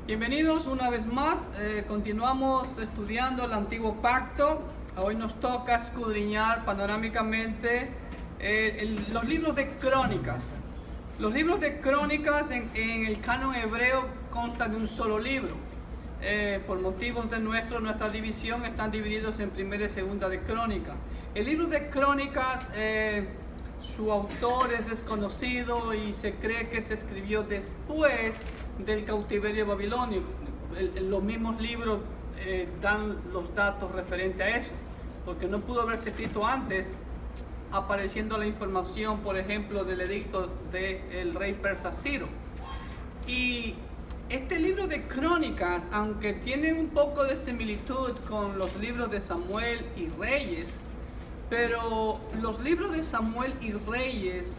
Bienvenidos una vez más. Continuamos estudiando el Antiguo Pacto. Hoy nos toca escudriñar panorámicamente los libros de Crónicas. Los libros de Crónicas en el canon hebreo constan de un solo libro. Por motivos de nuestra división están divididos en primera y segunda de Crónica. El libro de Crónicas, su autor es desconocido y se cree que se escribió después del cautiverio babilonio. Los mismos libros dan los datos referentes a eso, porque no pudo haberse escrito antes, apareciendo la información, por ejemplo, del edicto del rey persa Ciro. Y este libro de Crónicas, aunque tiene un poco de similitud con los libros de Samuel y Reyes, pero los libros de Samuel y Reyes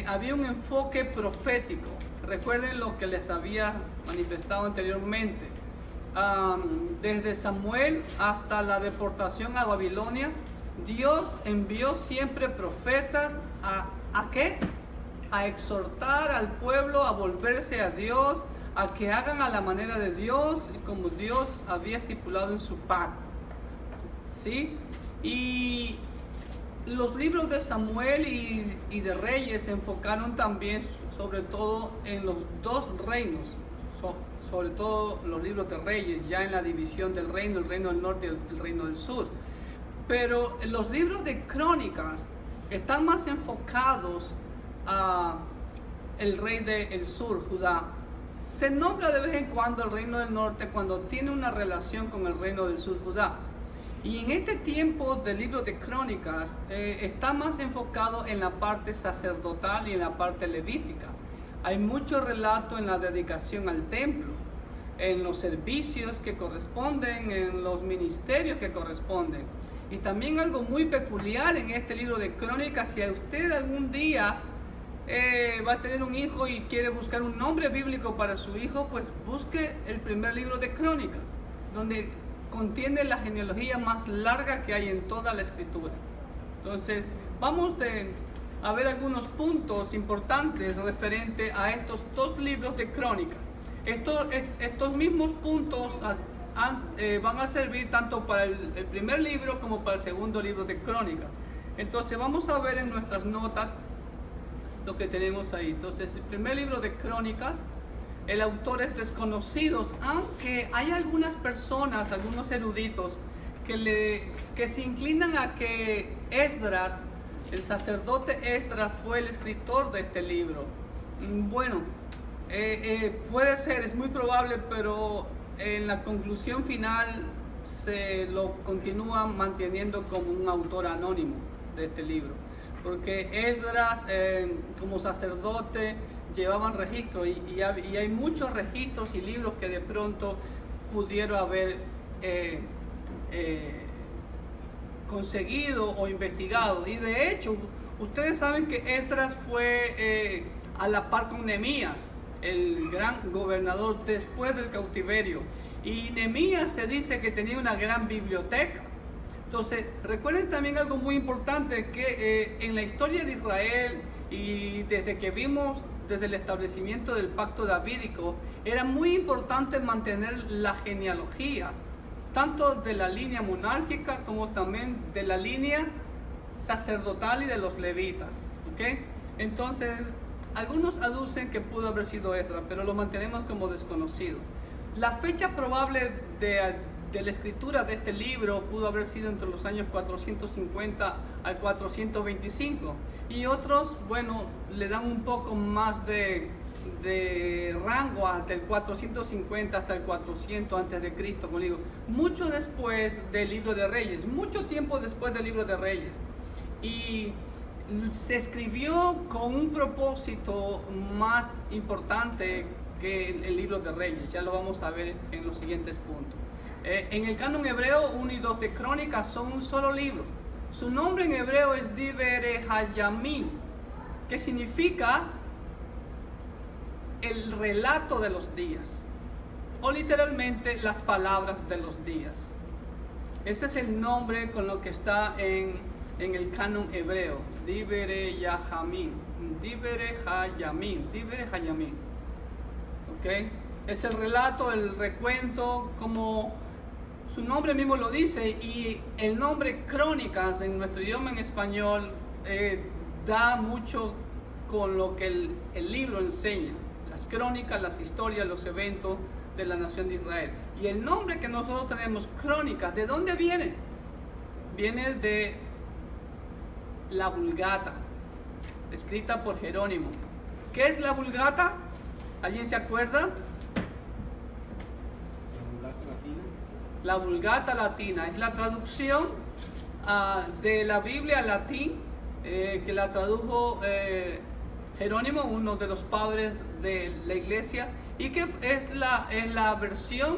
había un enfoque profético. Recuerden lo que les había manifestado anteriormente. Desde Samuel hasta la deportación a Babilonia, Dios envió siempre profetas ¿a qué? A exhortar al pueblo a volverse a Dios, a que hagan a la manera de Dios y como Dios había estipulado en su pacto. ¿Sí? Y los libros de Samuel y de Reyes se enfocaron también sobre todo en los dos reinos, sobre todo los libros de Reyes, ya en la división del reino, el reino del norte y el reino del sur. Pero los libros de Crónicas están más enfocados a el rey del sur, Judá. Se nombra de vez en cuando el reino del norte cuando tiene una relación con el reino del sur, Judá. Y en este tiempo del libro de Crónicas está más enfocado en la parte sacerdotal y en la parte levítica. Hay mucho relato en la dedicación al templo, en los servicios que corresponden, en los ministerios que corresponden. Y también algo muy peculiar en este libro de Crónicas: si a usted algún día va a tener un hijo y quiere buscar un nombre bíblico para su hijo, pues busque el primer libro de Crónicas, donde contiene la genealogía más larga que hay en toda la escritura. Entonces, vamos a ver algunos puntos importantes referente a estos dos libros de Crónicas. Estos mismos puntos van a servir tanto para el primer libro como para el segundo libro de Crónicas. Entonces, vamos a ver en nuestras notas lo que tenemos ahí. Entonces, el primer libro de Crónicas, el autor es desconocido, aunque hay algunas personas, algunos eruditos, que se inclinan a que Esdras, el sacerdote Esdras, fue el escritor de este libro. Bueno, puede ser, es muy probable, pero en la conclusión final se lo continúa manteniendo como un autor anónimo de este libro, porque Esdras, como sacerdote, llevaban registros y hay muchos registros y libros que de pronto pudieron haber conseguido o investigado. Y de hecho, ustedes saben que Esdras fue a la par con Nehemías, el gran gobernador después del cautiverio. Y Nehemías se dice que tenía una gran biblioteca. Entonces, recuerden también algo muy importante, que en la historia de Israel y desde que vimos desde el establecimiento del pacto davídico, era muy importante mantener la genealogía, tanto de la línea monárquica como también de la línea sacerdotal y de los levitas. ¿Okay? Entonces, algunos aducen que pudo haber sido Esdras, pero lo mantenemos como desconocido. La fecha probable de la escritura de este libro pudo haber sido entre los años 450 al 425, y otros, bueno, le dan un poco más de rango, hasta el 450 hasta el 400 antes de Cristo, como digo, mucho después del libro de Reyes, mucho tiempo después del libro de Reyes, y se escribió con un propósito más importante que el libro de Reyes. Ya lo vamos a ver en los siguientes puntos. En el canon hebreo, 1 y 2 de Crónicas son un solo libro. Su nombre en hebreo es Divrei Hayamim, que significa el relato de los días, o literalmente las palabras de los días. Ese es el nombre con lo que está en el canon hebreo, Divrei Hayamim, Divrei Hayamim, Divrei Hayamim. ¿Ok? Es el relato, el recuento, como su nombre mismo lo dice, y el nombre Crónicas en nuestro idioma en español da mucho con lo que el libro enseña. Las crónicas, las historias, los eventos de la nación de Israel. Y el nombre que nosotros tenemos, Crónicas, ¿de dónde viene? Viene de la Vulgata, escrita por Jerónimo. ¿Qué es la Vulgata? ¿Alguien se acuerda? La Vulgata latina es la traducción de la Biblia al latín, que la tradujo Jerónimo, uno de los padres de la iglesia, y que es la versión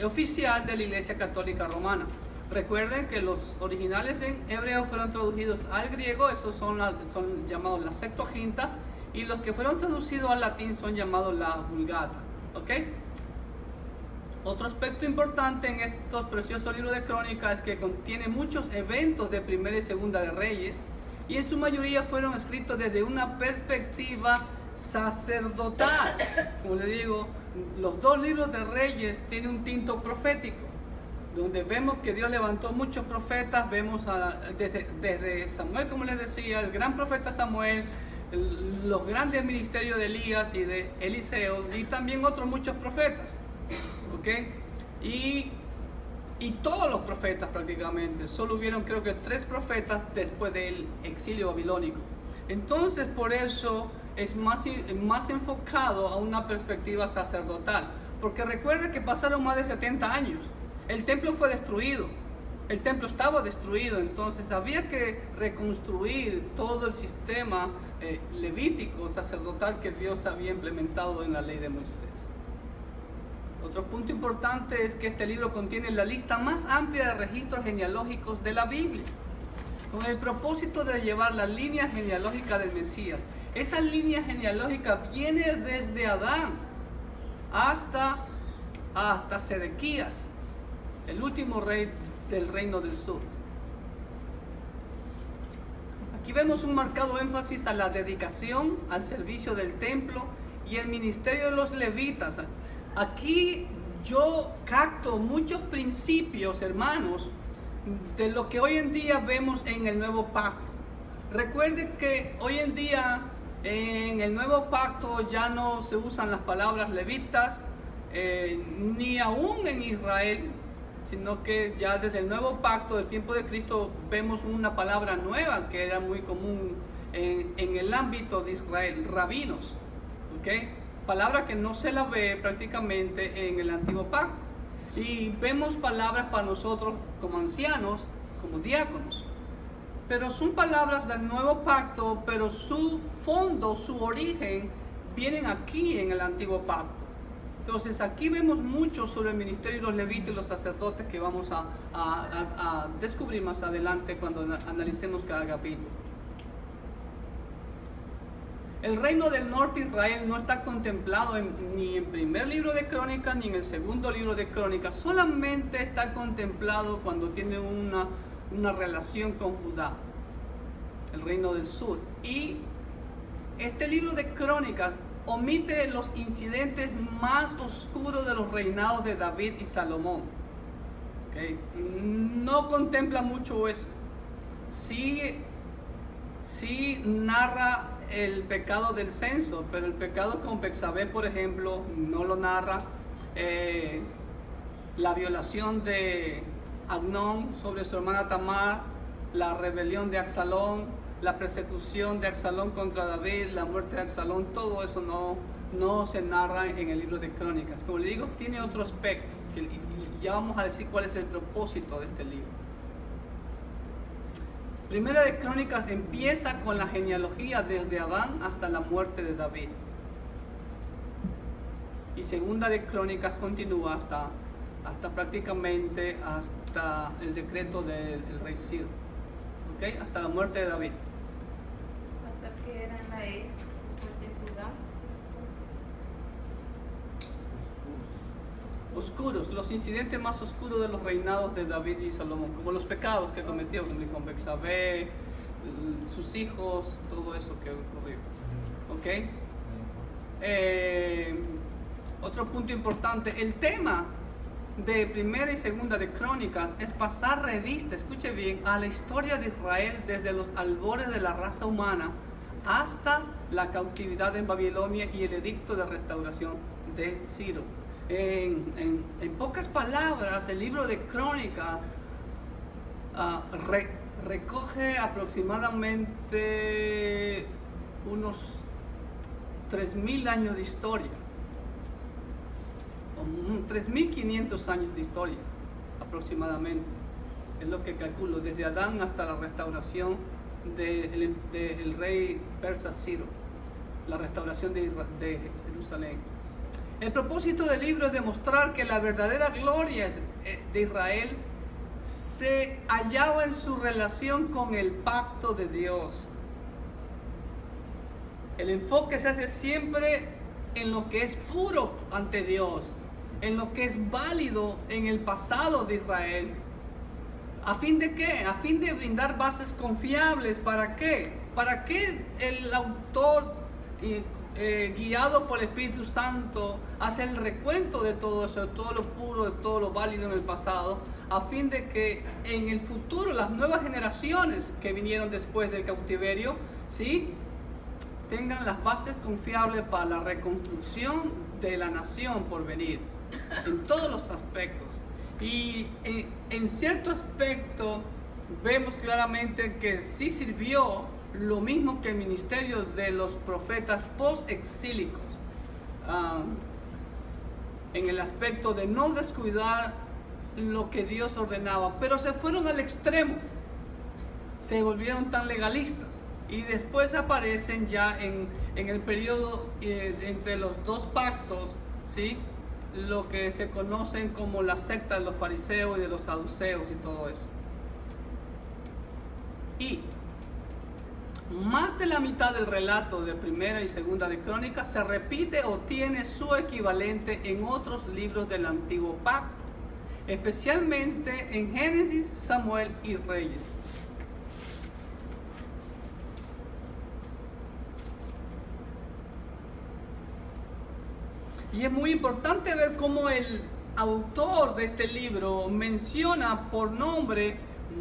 oficial de la Iglesia Católica Romana. Recuerden que los originales en hebreo fueron traducidos al griego, esos son llamados la Septuaginta, y los que fueron traducidos al latín son llamados la Vulgata. ¿Ok? Otro aspecto importante en estos preciosos libros de Crónicas es que contiene muchos eventos de Primera y Segunda de Reyes, y en su mayoría fueron escritos desde una perspectiva sacerdotal. Como le digo, los dos libros de Reyes tienen un tinto profético, donde vemos que Dios levantó muchos profetas. Vemos desde Samuel, como les decía, el gran profeta Samuel, los grandes ministerios de Elías y de Eliseo, y también otros muchos profetas. ¿Ok? Y todos los profetas prácticamente, solo hubieron creo que 3 profetas después del exilio babilónico. Entonces por eso es más enfocado a una perspectiva sacerdotal, porque recuerda que pasaron más de 70 años, el templo fue destruido, el templo estaba destruido, entonces había que reconstruir todo el sistema levítico sacerdotal que Dios había implementado en la ley de Moisés. Otro punto importante es que este libro contiene la lista más amplia de registros genealógicos de la Biblia, con el propósito de llevar la línea genealógica del Mesías. Esa línea genealógica viene desde Adán hasta Sedequías, el último rey del reino del sur. Aquí vemos un marcado énfasis a la dedicación, al servicio del templo y el ministerio de los levitas. Aquí yo capto muchos principios, hermanos, de lo que hoy en día vemos en el nuevo pacto. Recuerden que hoy en día en el nuevo pacto ya no se usan las palabras levitas, ni aún en Israel, sino que ya desde el nuevo pacto del tiempo de Cristo vemos una palabra nueva que era muy común en el ámbito de Israel, rabinos. ¿Okay? Palabra que no se la ve prácticamente en el antiguo pacto. Y vemos palabras para nosotros como ancianos, como diáconos. Pero son palabras del nuevo pacto, pero su fondo, su origen, vienen aquí en el antiguo pacto. Entonces aquí vemos mucho sobre el ministerio de los levitas y los sacerdotes que vamos a descubrir más adelante cuando analicemos cada capítulo. El reino del norte de Israel no está contemplado ni en el primer libro de Crónicas ni en el segundo libro de Crónicas. Solamente está contemplado cuando tiene una relación con Judá, el reino del sur. Y este libro de Crónicas omite los incidentes más oscuros de los reinados de David y Salomón. ¿Okay? No contempla mucho eso. Sí narra el pecado del censo, pero el pecado con Betsabé, por ejemplo, no lo narra. La violación de Amnón sobre su hermana Tamar, la rebelión de Absalón, la persecución de Absalón contra David, la muerte de Absalón, todo eso no se narra en el libro de Crónicas. Como le digo, tiene otro aspecto, y ya vamos a decir cuál es el propósito de este libro. Primera de Crónicas empieza con la genealogía desde Adán hasta la muerte de David. Y Segunda de Crónicas continúa hasta prácticamente hasta el decreto del rey Ciro. ¿Okay? Hasta la muerte de David. ¿Hasta qué era en la de Judá? Oscuros, los incidentes más oscuros de los reinados de David y Salomón, como los pecados que cometió con Betsabé, sus hijos, todo eso que ocurrió. ¿Ok? Otro punto importante, el tema de primera y segunda de Crónicas es pasar revista, escuche bien, a la historia de Israel desde los albores de la raza humana hasta la cautividad en Babilonia y el edicto de restauración de Ciro. En pocas palabras, el libro de Crónicas recoge aproximadamente unos 3.000 años de historia, 3.500 años de historia aproximadamente, es lo que calculo, desde Adán hasta la restauración del rey persa Ciro, la restauración de Jerusalén. El propósito del libro es demostrar que la verdadera gloria de Israel se hallaba en su relación con el pacto de Dios. El enfoque se hace siempre en lo que es puro ante Dios, en lo que es válido en el pasado de Israel. ¿A fin de qué? A fin de brindar bases confiables. ¿Para qué? Para que el autor, guiado por el Espíritu Santo, hace el recuento de todo eso, de todo lo puro, de todo lo válido en el pasado, a fin de que en el futuro las nuevas generaciones que vinieron después del cautiverio, ¿sí?, tengan las bases confiables para la reconstrucción de la nación por venir, en todos los aspectos. Y en cierto aspecto vemos claramente que sí sirvió lo mismo que el ministerio de los profetas post-exílicos, en el aspecto de no descuidar lo que Dios ordenaba, pero se fueron al extremo, se volvieron tan legalistas. Y después aparecen ya en el periodo entre los dos pactos, ¿sí?, lo que se conocen como la secta de los fariseos y de los saduceos y todo eso. Y más de la mitad del relato de primera y segunda de Crónicas se repite o tiene su equivalente en otros libros del Antiguo Pacto, especialmente en Génesis, Samuel y Reyes. Y es muy importante ver cómo el autor de este libro menciona por nombre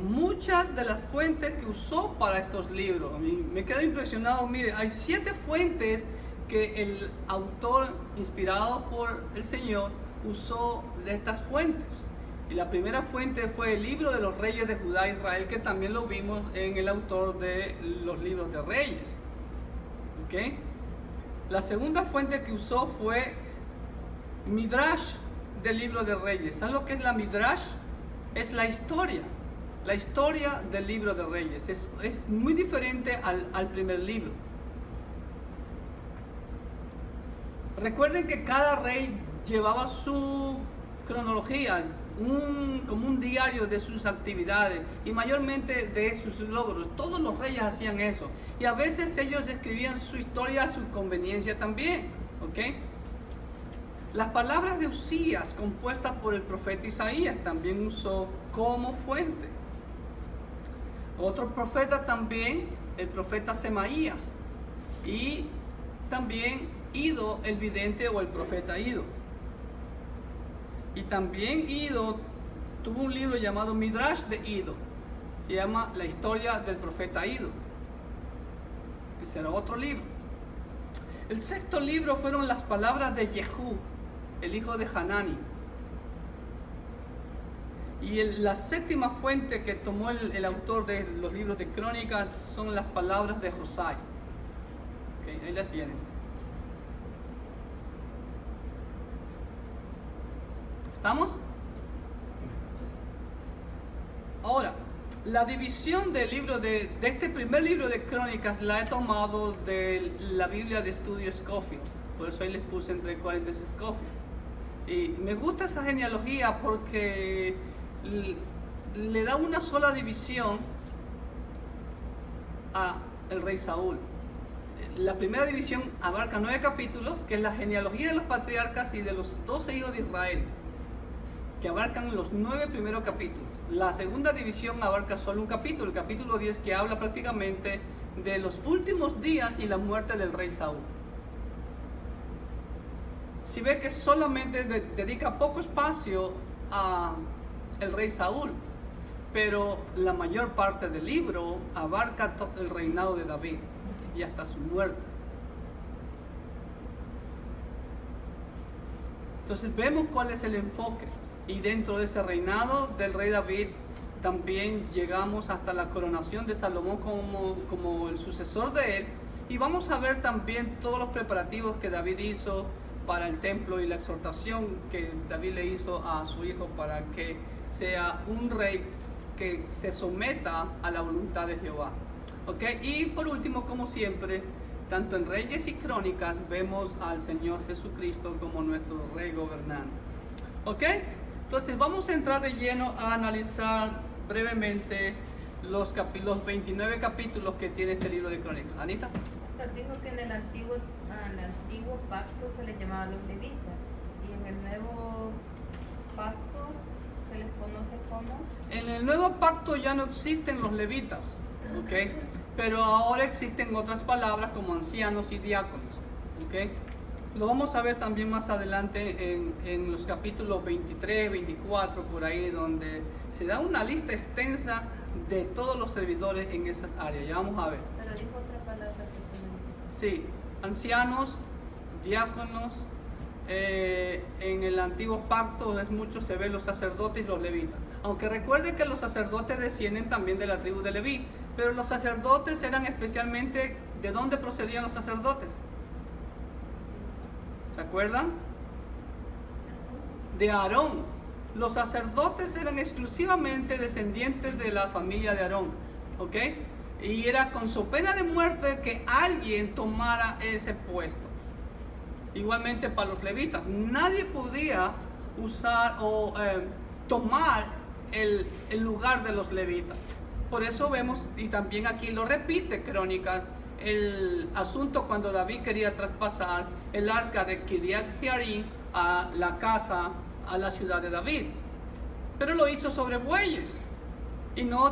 muchas de las fuentes que usó para estos libros. A mí me quedo impresionado. Mire, hay 7 fuentes que el autor, inspirado por el Señor, usó de estas fuentes. Y la primera fuente fue el libro de los reyes de Judá e Israel, que también lo vimos en el autor de los libros de Reyes. ¿Okay? La segunda fuente que usó fue Midrash del libro de Reyes. ¿Sabes lo que es la Midrash? Es la historia del libro de Reyes. Es muy diferente al primer libro. Recuerden que cada rey llevaba su cronología, como un diario de sus actividades y mayormente de sus logros. Todos los reyes hacían eso. Y a veces ellos escribían su historia a su conveniencia también. ¿Ok? Las palabras de Usías, compuestas por el profeta Isaías, también usó como fuente. Otro profeta también, el profeta Semaías, y también Ido, el vidente, o el profeta Ido. Y también Ido tuvo un libro llamado Midrash de Ido, se llama La historia del profeta Ido. Ese era otro libro. El sexto libro fueron las palabras de Jehú, el hijo de Hanani. Y la séptima fuente que tomó el autor de los libros de Crónicas son las palabras de Josai. Okay, ahí las tienen. ¿Estamos? Ahora, la división del libro de este primer libro de Crónicas la he tomado de la Biblia de estudio Scofield. Por eso ahí les puse entre paréntesis Scofield. Y me gusta esa genealogía porque le da una sola división a el rey Saúl. La primera división abarca 9 capítulos, que es la genealogía de los patriarcas y de los 12 hijos de Israel, que abarcan los 9 primeros capítulos. La segunda división abarca solo un capítulo, el capítulo 10, que habla prácticamente de los últimos días y la muerte del rey Saúl. si ve que solamente dedica poco espacio a el rey Saúl, pero la mayor parte del libro abarca el reinado de David y hasta su muerte. Entonces vemos cuál es el enfoque, y dentro de ese reinado del rey David también llegamos hasta la coronación de Salomón como el sucesor de él, y vamos a ver también todos los preparativos que David hizo para el templo y la exhortación que David le hizo a su hijo para que sea un rey que se someta a la voluntad de Jehová. ¿Okay? Y por último, como siempre, tanto en Reyes y Crónicas vemos al Señor Jesucristo como nuestro Rey gobernante. ¿Ok? Entonces vamos a entrar de lleno a analizar brevemente los 29 capítulos que tiene este libro de Crónicas. Anita. Usted dijo que en el antiguo pacto se les llamaba los levitas, y en el nuevo pacto se les conoce como... En el nuevo pacto ya no existen los levitas, ¿ok? Pero ahora existen otras palabras como ancianos y diáconos, ¿ok? Lo vamos a ver también más adelante en los capítulos 23, 24, por ahí, donde se da una lista extensa de todos los servidores en esas áreas. Ya vamos a ver. Pero dijo otra palabra que Sí, ancianos, diáconos. En el antiguo pacto es mucho se ven los sacerdotes y los levitas. Aunque recuerde que los sacerdotes descienden también de la tribu de Leví, pero los sacerdotes eran especialmente, ¿de dónde procedían los sacerdotes? ¿Se acuerdan? De Aarón. Los sacerdotes eran exclusivamente descendientes de la familia de Aarón, ¿ok? Y era con su pena de muerte que alguien tomara ese puesto. Igualmente para los levitas, nadie podía usar o tomar el lugar de los levitas. Por eso vemos, y también aquí lo repite Crónicas, el asunto cuando David quería traspasar el arca de Kiriat Jearim a la casa, a la ciudad de David. Pero lo hizo sobre bueyes y no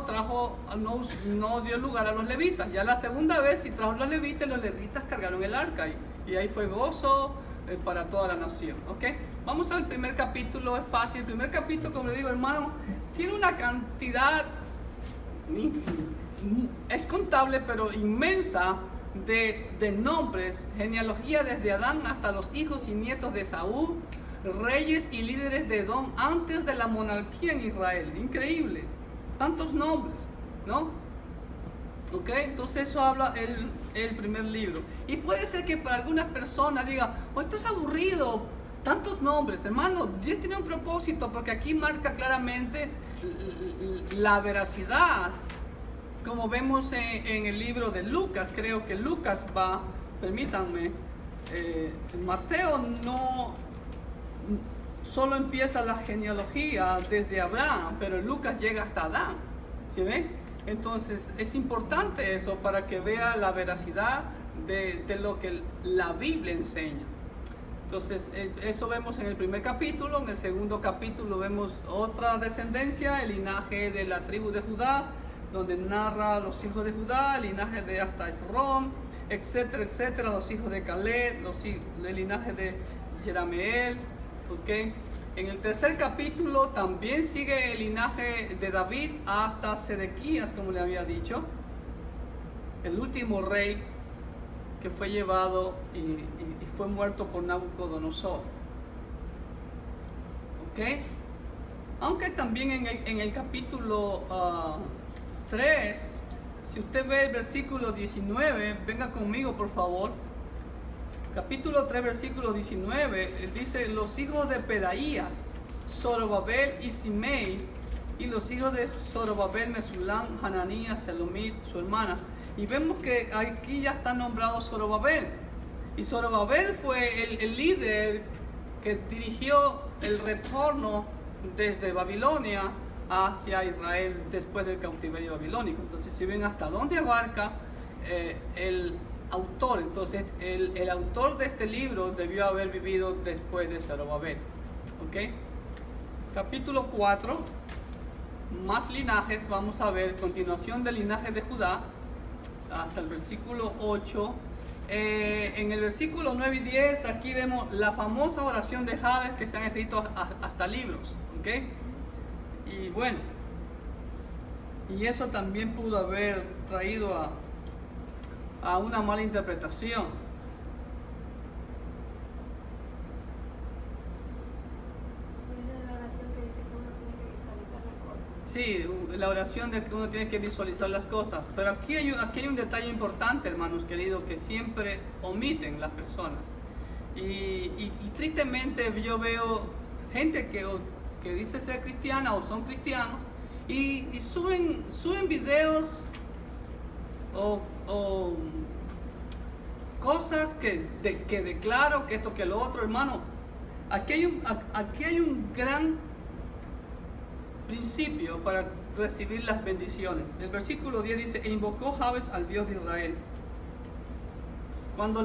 dio lugar a los levitas. Ya la segunda vez sí trajo los levitas cargaron el arca y ahí fue gozo para toda la nación. ¿Okay? Vamos al primer capítulo, es fácil. El primer capítulo, como le digo, hermano, tiene una cantidad, es contable, pero inmensa, de nombres, genealogía desde Adán hasta los hijos y nietos de Saúl, reyes y líderes de Edom antes de la monarquía en Israel. Increíble, tantos nombres, ¿no? ¿Ok? Entonces eso habla el primer libro. Y puede ser que para algunas personas digan, oh, esto es aburrido, tantos nombres. Hermano, Dios tiene un propósito, porque aquí marca claramente la veracidad. Como vemos en el libro de Lucas, creo que Lucas va, permítanme, Mateo no solo empieza la genealogía desde Abraham, pero Lucas llega hasta Adán, ¿sí ven? Entonces es importante eso para que vea la veracidad de lo que la Biblia enseña. Entonces eso vemos en el primer capítulo. En el segundo capítulo vemos otra descendencia, el linaje de la tribu de Judá, donde narra los hijos de Judá, el linaje de hasta Esrom, etcétera, etcétera, los hijos de Caleb, el linaje de Jerameel, ¿ok? En el tercer capítulo también sigue el linaje de David hasta Sedequías, como le había dicho, el último rey que fue llevado y fue muerto por Nabucodonosor. ¿Ok? Aunque también en el capítulo 3, si usted ve el versículo 19, venga conmigo por favor. Capítulo 3, versículo 19, dice: los hijos de Pedaías, Zorobabel y Simei, y los hijos de Zorobabel, Mesulam, Hananías, Selomit, su hermana. Y vemos que aquí ya está nombrado Zorobabel. Y Zorobabel fue el líder que dirigió el retorno desde Babilonia hacia Israel después del cautiverio babilónico. Entonces, si ven hasta dónde abarca el autor, entonces el autor de este libro debió haber vivido después de Zorobabel. ¿Ok? Capítulo 4, más linajes. Vamos a ver continuación del linaje de Judá hasta el versículo 8. En el versículo 9 y 10, aquí vemos la famosa oración de Jabes, que se han escrito hasta libros, ¿ok? Y bueno, y eso también pudo haber traído a una mala interpretación. Sí, la oración de que uno tiene que visualizar las cosas. Pero aquí hay un detalle importante, hermanos queridos, que siempre omiten las personas. Y tristemente yo veo gente que dice ser cristiana o son cristianos y suben videos o cosas que declaro que esto que lo otro, hermano. Aquí hay un gran principio para recibir las bendiciones. El versículo 10 dice: e invocó Jabes al Dios de Israel. Cuando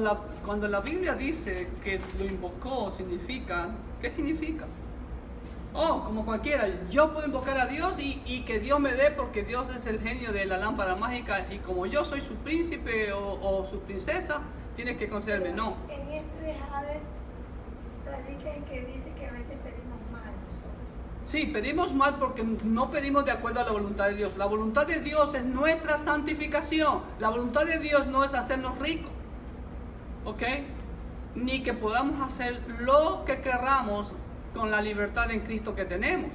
la Biblia dice que lo invocó, ¿qué significa? Oh, como cualquiera, yo puedo invocar a Dios y que Dios me dé, porque Dios es el genio de la lámpara mágica, y como yo soy su príncipe o su princesa, tiene que concederme. No. En este de Jabes radica en que dice que a veces pedimos mal nosotros. Sí, pedimos mal porque no pedimos de acuerdo a la voluntad de Dios. La voluntad de Dios es nuestra santificación. La voluntad de Dios no es hacernos ricos, ¿ok? Ni que podamos hacer lo que querramos con la libertad en Cristo que tenemos,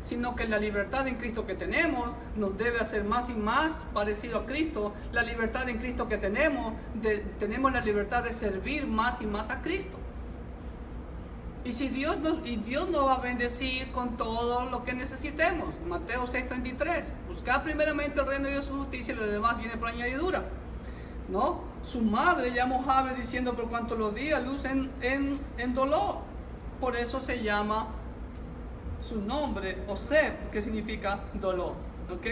sino que la libertad en Cristo que tenemos nos debe hacer más y más parecido a Cristo. La libertad en Cristo que tenemos la libertad de servir más y más a Cristo. Y Dios nos va a bendecir con todo lo que necesitemos. Mateo 6:33. Buscad primeramente el reino de Dios y su justicia, y lo demás viene por añadidura. ¿No? Su madre llamó Jabes diciendo: por cuanto los días lucen en dolor. Por eso se llama su nombre Oseb, que significa dolor. ¿Ok?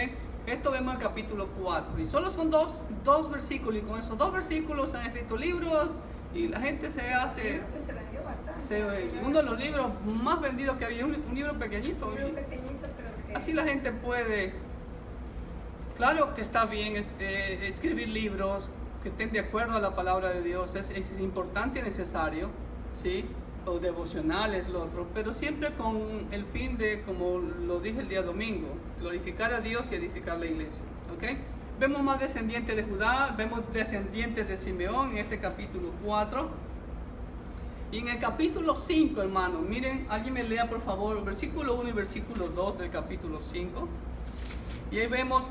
Esto vemos en el capítulo 4. Y solo son dos versículos. Y con esos 2 versículos se han escrito libros. Y la gente se hace... Se vendió bastante. Uno de los libros más vendidos que había, un libro pequeñito. Pero que... Así la gente puede... Claro que está bien escribir libros que estén de acuerdo a la palabra de Dios. Es importante y necesario, ¿sí? O devocionales, lo otro. Pero siempre con el fin de, como lo dije el día domingo, glorificar a Dios y edificar la iglesia. ¿Ok? Vemos más descendientes de Judá, vemos descendientes de Simeón en este capítulo 4. Y en el capítulo 5, hermano, miren, alguien me lea por favor versículo 1 y versículo 2 del capítulo 5. Y ahí vemos,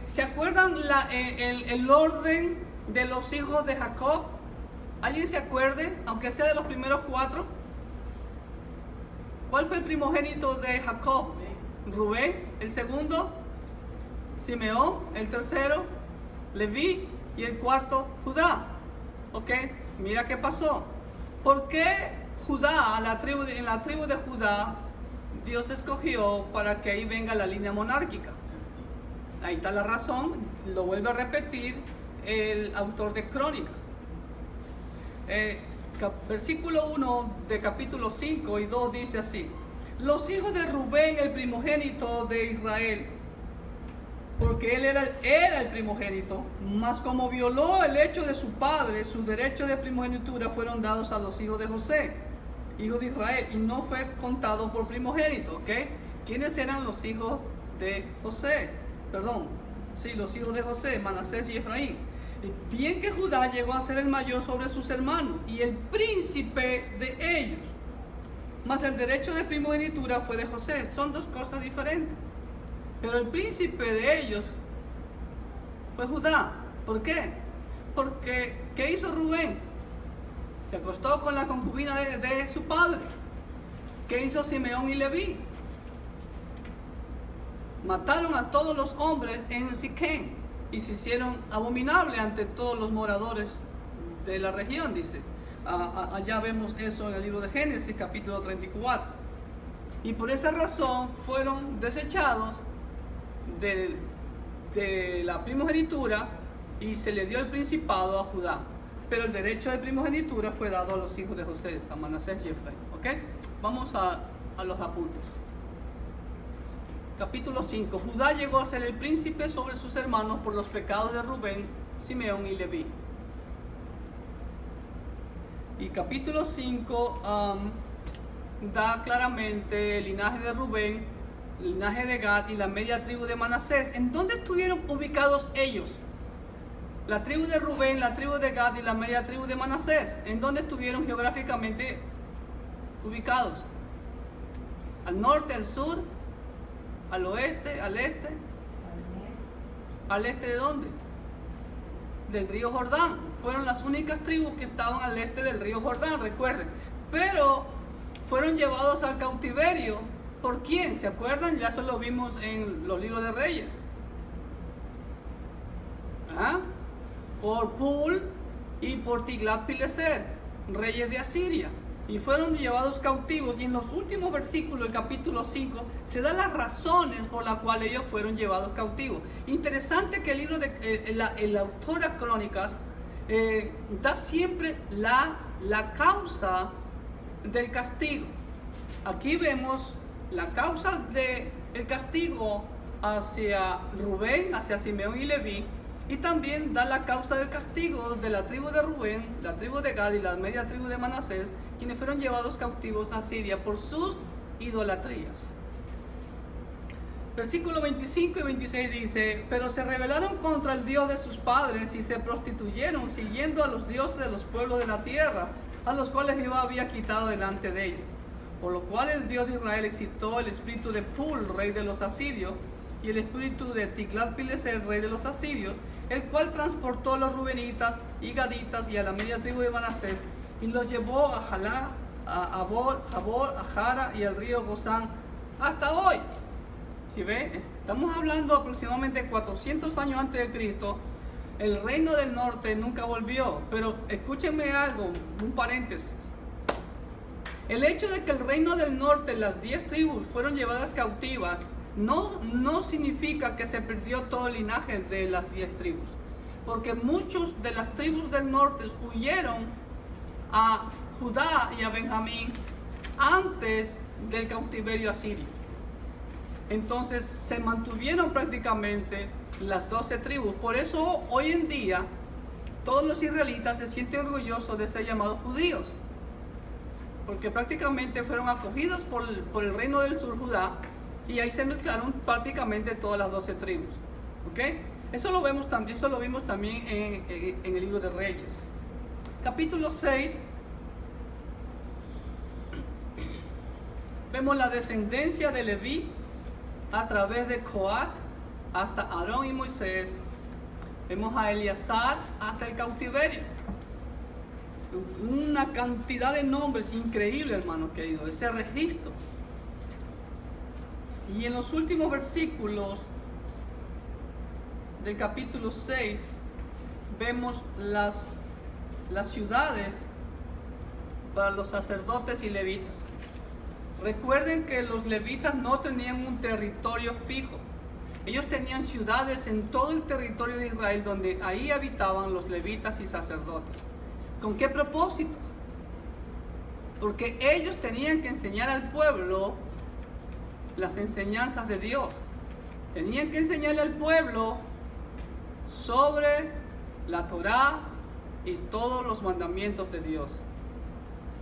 ¿se acuerdan el orden de los hijos de Jacob? ¿Alguien se acuerde, aunque sea de los primeros 4? ¿Cuál fue el primogénito de Jacob? Rubén. El segundo, Simeón. El tercero, Leví. Y el cuarto, Judá. ¿Ok? Mira qué pasó. ¿Por qué Judá, en la tribu de Judá, Dios escogió para que ahí venga la línea monárquica? Ahí está la razón. Lo vuelve a repetir el autor de Crónicas. Versículo 1 de capítulo 5 y 2 dice así: los hijos de Rubén, el primogénito de Israel, porque él era el primogénito, mas como violó el hecho de su padre, sus derechos de primogenitura fueron dados a los hijos de José, hijo de Israel, y no fue contado por primogénito. ¿Ok? ¿Quiénes eran los hijos de José? Perdón, sí, los hijos de José, Manasés y Efraín. Bien que Judá llegó a ser el mayor sobre sus hermanos y el príncipe de ellos, mas el derecho de primogenitura fue de José. Son dos cosas diferentes. Pero el príncipe de ellos fue Judá. ¿Por qué? Porque, ¿qué hizo Rubén? Se acostó con la concubina de su padre. ¿Qué hizo Simeón y Leví? Mataron a todos los hombres en Siquén y se hicieron abominables ante todos los moradores de la región, dice. Allá vemos eso en el libro de Génesis, capítulo 34. Y por esa razón fueron desechados de la primogenitura y se le dio el principado a Judá. Pero el derecho de primogenitura fue dado a los hijos de José, a Manasés y Efraín. ¿Ok? Vamos a los apuntes. Capítulo 5. Judá llegó a ser el príncipe sobre sus hermanos por los pecados de Rubén, Simeón y Leví. Y capítulo 5 da claramente el linaje de Rubén, el linaje de Gad y la media tribu de Manasés. ¿En dónde estuvieron ubicados ellos? La tribu de Rubén, la tribu de Gad y la media tribu de Manasés. ¿En dónde estuvieron geográficamente ubicados? ¿Al norte, al sur, al oeste, al este? ¿Al este de dónde? Del río Jordán. Fueron las únicas tribus que estaban al este del río Jordán, recuerden. Pero fueron llevados al cautiverio. ¿Por quién? ¿Se acuerdan? Ya eso lo vimos en los libros de Reyes. Por Pul y por Tiglat-Pileser, reyes de Asiria. Y fueron llevados cautivos. Y en los últimos versículos del capítulo 5 se dan las razones por las cuales ellos fueron llevados cautivos. Interesante que el libro de el autor de Crónicas da siempre la causa del castigo. Aquí vemos la causa del castigo hacia Rubén, hacia Simeón y Leví. Y también da la causa del castigo de la tribu de Rubén, la tribu de Gad y la media tribu de Manasés, quienes fueron llevados cautivos a Siria por sus idolatrías. Versículo 25 y 26 dice: pero se rebelaron contra el Dios de sus padres y se prostituyeron siguiendo a los dioses de los pueblos de la tierra, a los cuales Jehová había quitado delante de ellos. Por lo cual el Dios de Israel excitó el espíritu de Pul, rey de los asirios, y el espíritu de Tiglat-Pileser, rey de los asirios, el cual transportó a los rubenitas y gaditas y a la media tribu de Manasés, y los llevó a Jalá, a Jabor, a Jara y al río Gozán, hasta hoy. Si ve, estamos hablando aproximadamente 400 años antes de Cristo. El reino del norte nunca volvió, pero escúchenme algo, un paréntesis. El hecho de que el reino del norte, las 10 tribus, fueron llevadas cautivas, no significa que se perdió todo el linaje de las 10 tribus, porque muchos de las tribus del norte huyeron a Judá y a Benjamín antes del cautiverio asirio. Entonces se mantuvieron prácticamente las 12 tribus. Por eso hoy en día todos los israelitas se sienten orgullosos de ser llamados judíos, porque prácticamente fueron acogidos por el reino del sur, Judá, y ahí se mezclaron prácticamente todas las 12 tribus. ¿Ok? Eso lo vimos también en el libro de Reyes. Capítulo 6. Vemos la descendencia de Leví a través de Coat hasta Aarón y Moisés. Vemos a Eleazar hasta el cautiverio. Una cantidad de nombres increíble, hermano querido, ese registro. Y en los últimos versículos del capítulo 6 vemos las ciudades para los sacerdotes y levitas. Recuerden que los levitas no tenían un territorio fijo. Ellos tenían ciudades en todo el territorio de Israel donde ahí habitaban los levitas y sacerdotes. ¿Con qué propósito? Porque ellos tenían que enseñar al pueblo las enseñanzas de Dios. Tenían que enseñarle al pueblo sobre la Torá y todos los mandamientos de Dios.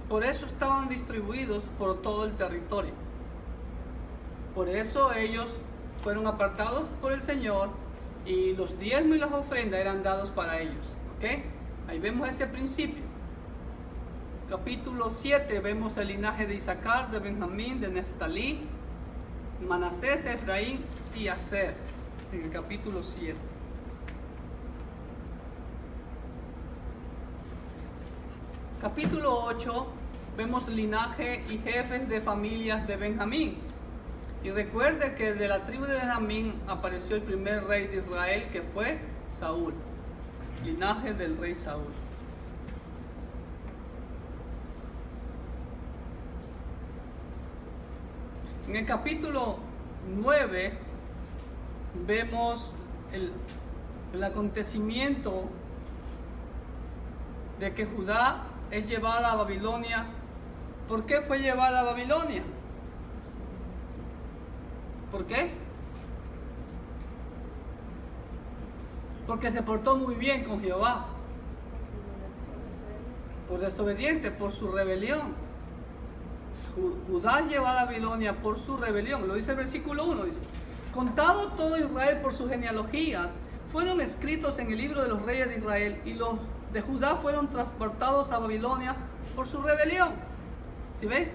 Por eso estaban distribuidos por todo el territorio. Por eso ellos fueron apartados por el Señor y los diezmos y las ofrendas eran dados para ellos. ¿Ok? Ahí vemos ese principio. Capítulo 7 vemos el linaje de Isaacar, de Benjamín, de Neftalí, Manasés, Efraín y Aser, en el capítulo 7. Capítulo 8 vemos linaje y jefes de familias de Benjamín. Y recuerde que de la tribu de Benjamín apareció el primer rey de Israel, que fue Saúl, linaje del rey Saúl. En el capítulo 9 vemos el acontecimiento de que Judá es llevada a Babilonia. ¿Por qué fue llevada a Babilonia? ¿Por qué? Porque se portó muy bien con Jehová. por desobediente, por su rebelión. Judá lleva a Babilonia por su rebelión. Lo dice el versículo 1, dice: contado todo Israel por sus genealogías, fueron escritos en el libro de los reyes de Israel, y los de Judá fueron transportados a Babilonia por su rebelión. ¿Sí ve?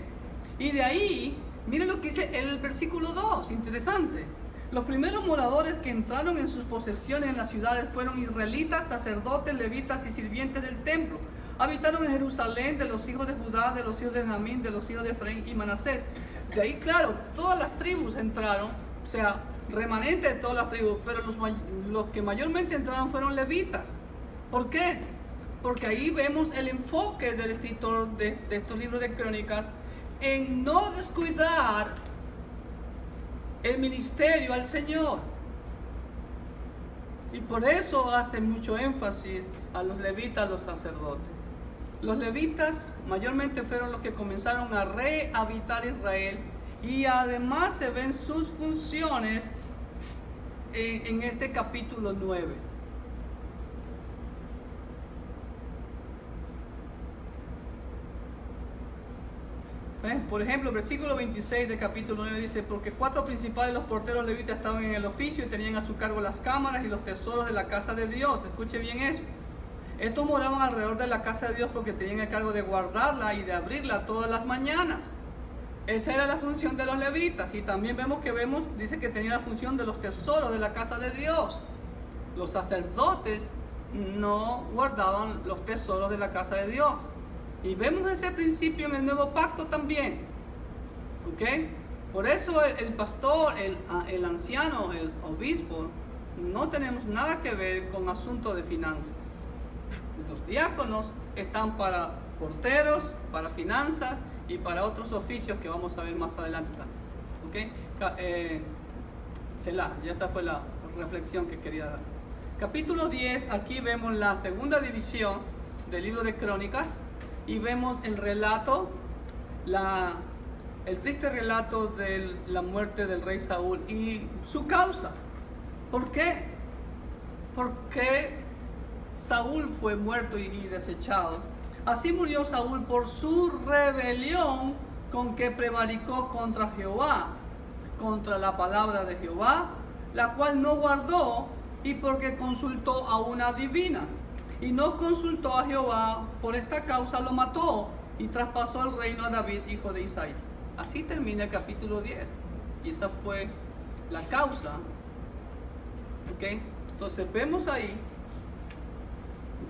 Y de ahí, miren lo que dice el versículo 2, interesante. Los primeros moradores que entraron en sus posesiones en las ciudades fueron israelitas, sacerdotes, levitas y sirvientes del templo. Habitaron en Jerusalén de los hijos de Judá, de los hijos de Benjamín, de los hijos de Efraín y Manasés. De ahí, claro, todas las tribus entraron, o sea, remanente de todas las tribus, pero los que mayormente entraron fueron levitas. ¿Por qué? Porque ahí vemos el enfoque del escritor de estos libros de crónicas en no descuidar el ministerio al Señor. Y por eso hace mucho énfasis a los levitas, a los sacerdotes. Los levitas mayormente fueron los que comenzaron a rehabitar Israel, y además se ven sus funciones en este capítulo 9. Por ejemplo, el versículo 26 del capítulo 9 dice: porque 4 principales de los porteros levitas estaban en el oficio y tenían a su cargo las cámaras y los tesoros de la casa de Dios. Escuche bien eso. Estos moraban alrededor de la casa de Dios porque tenían el cargo de guardarla y de abrirla todas las mañanas. Esa era la función de los levitas. Y también dice que tenía la función de los tesoros de la casa de Dios. Los sacerdotes no guardaban los tesoros de la casa de Dios. Y vemos ese principio en el nuevo pacto también. ¿Ok? Por eso el pastor, el anciano, el obispo, no tenemos nada que ver con asuntos de finanzas. Los diáconos están para porteros, para finanzas y para otros oficios que vamos a ver más adelante también. ¿Ok? Selah, ya esa fue la reflexión que quería dar. Capítulo 10, aquí vemos la segunda división del libro de Crónicas. Y vemos el relato, el triste relato de la muerte del rey Saúl y su causa. ¿Por qué? Porque Saúl fue muerto y desechado. Así murió Saúl por su rebelión con que prevaricó contra Jehová, contra la palabra de Jehová, la cual no guardó, y porque consultó a una adivina. Y no consultó a Jehová, por esta causa lo mató y traspasó el reino a David, hijo de Isaí. Así termina el capítulo 10. Y esa fue la causa. ¿Ok? Entonces vemos ahí,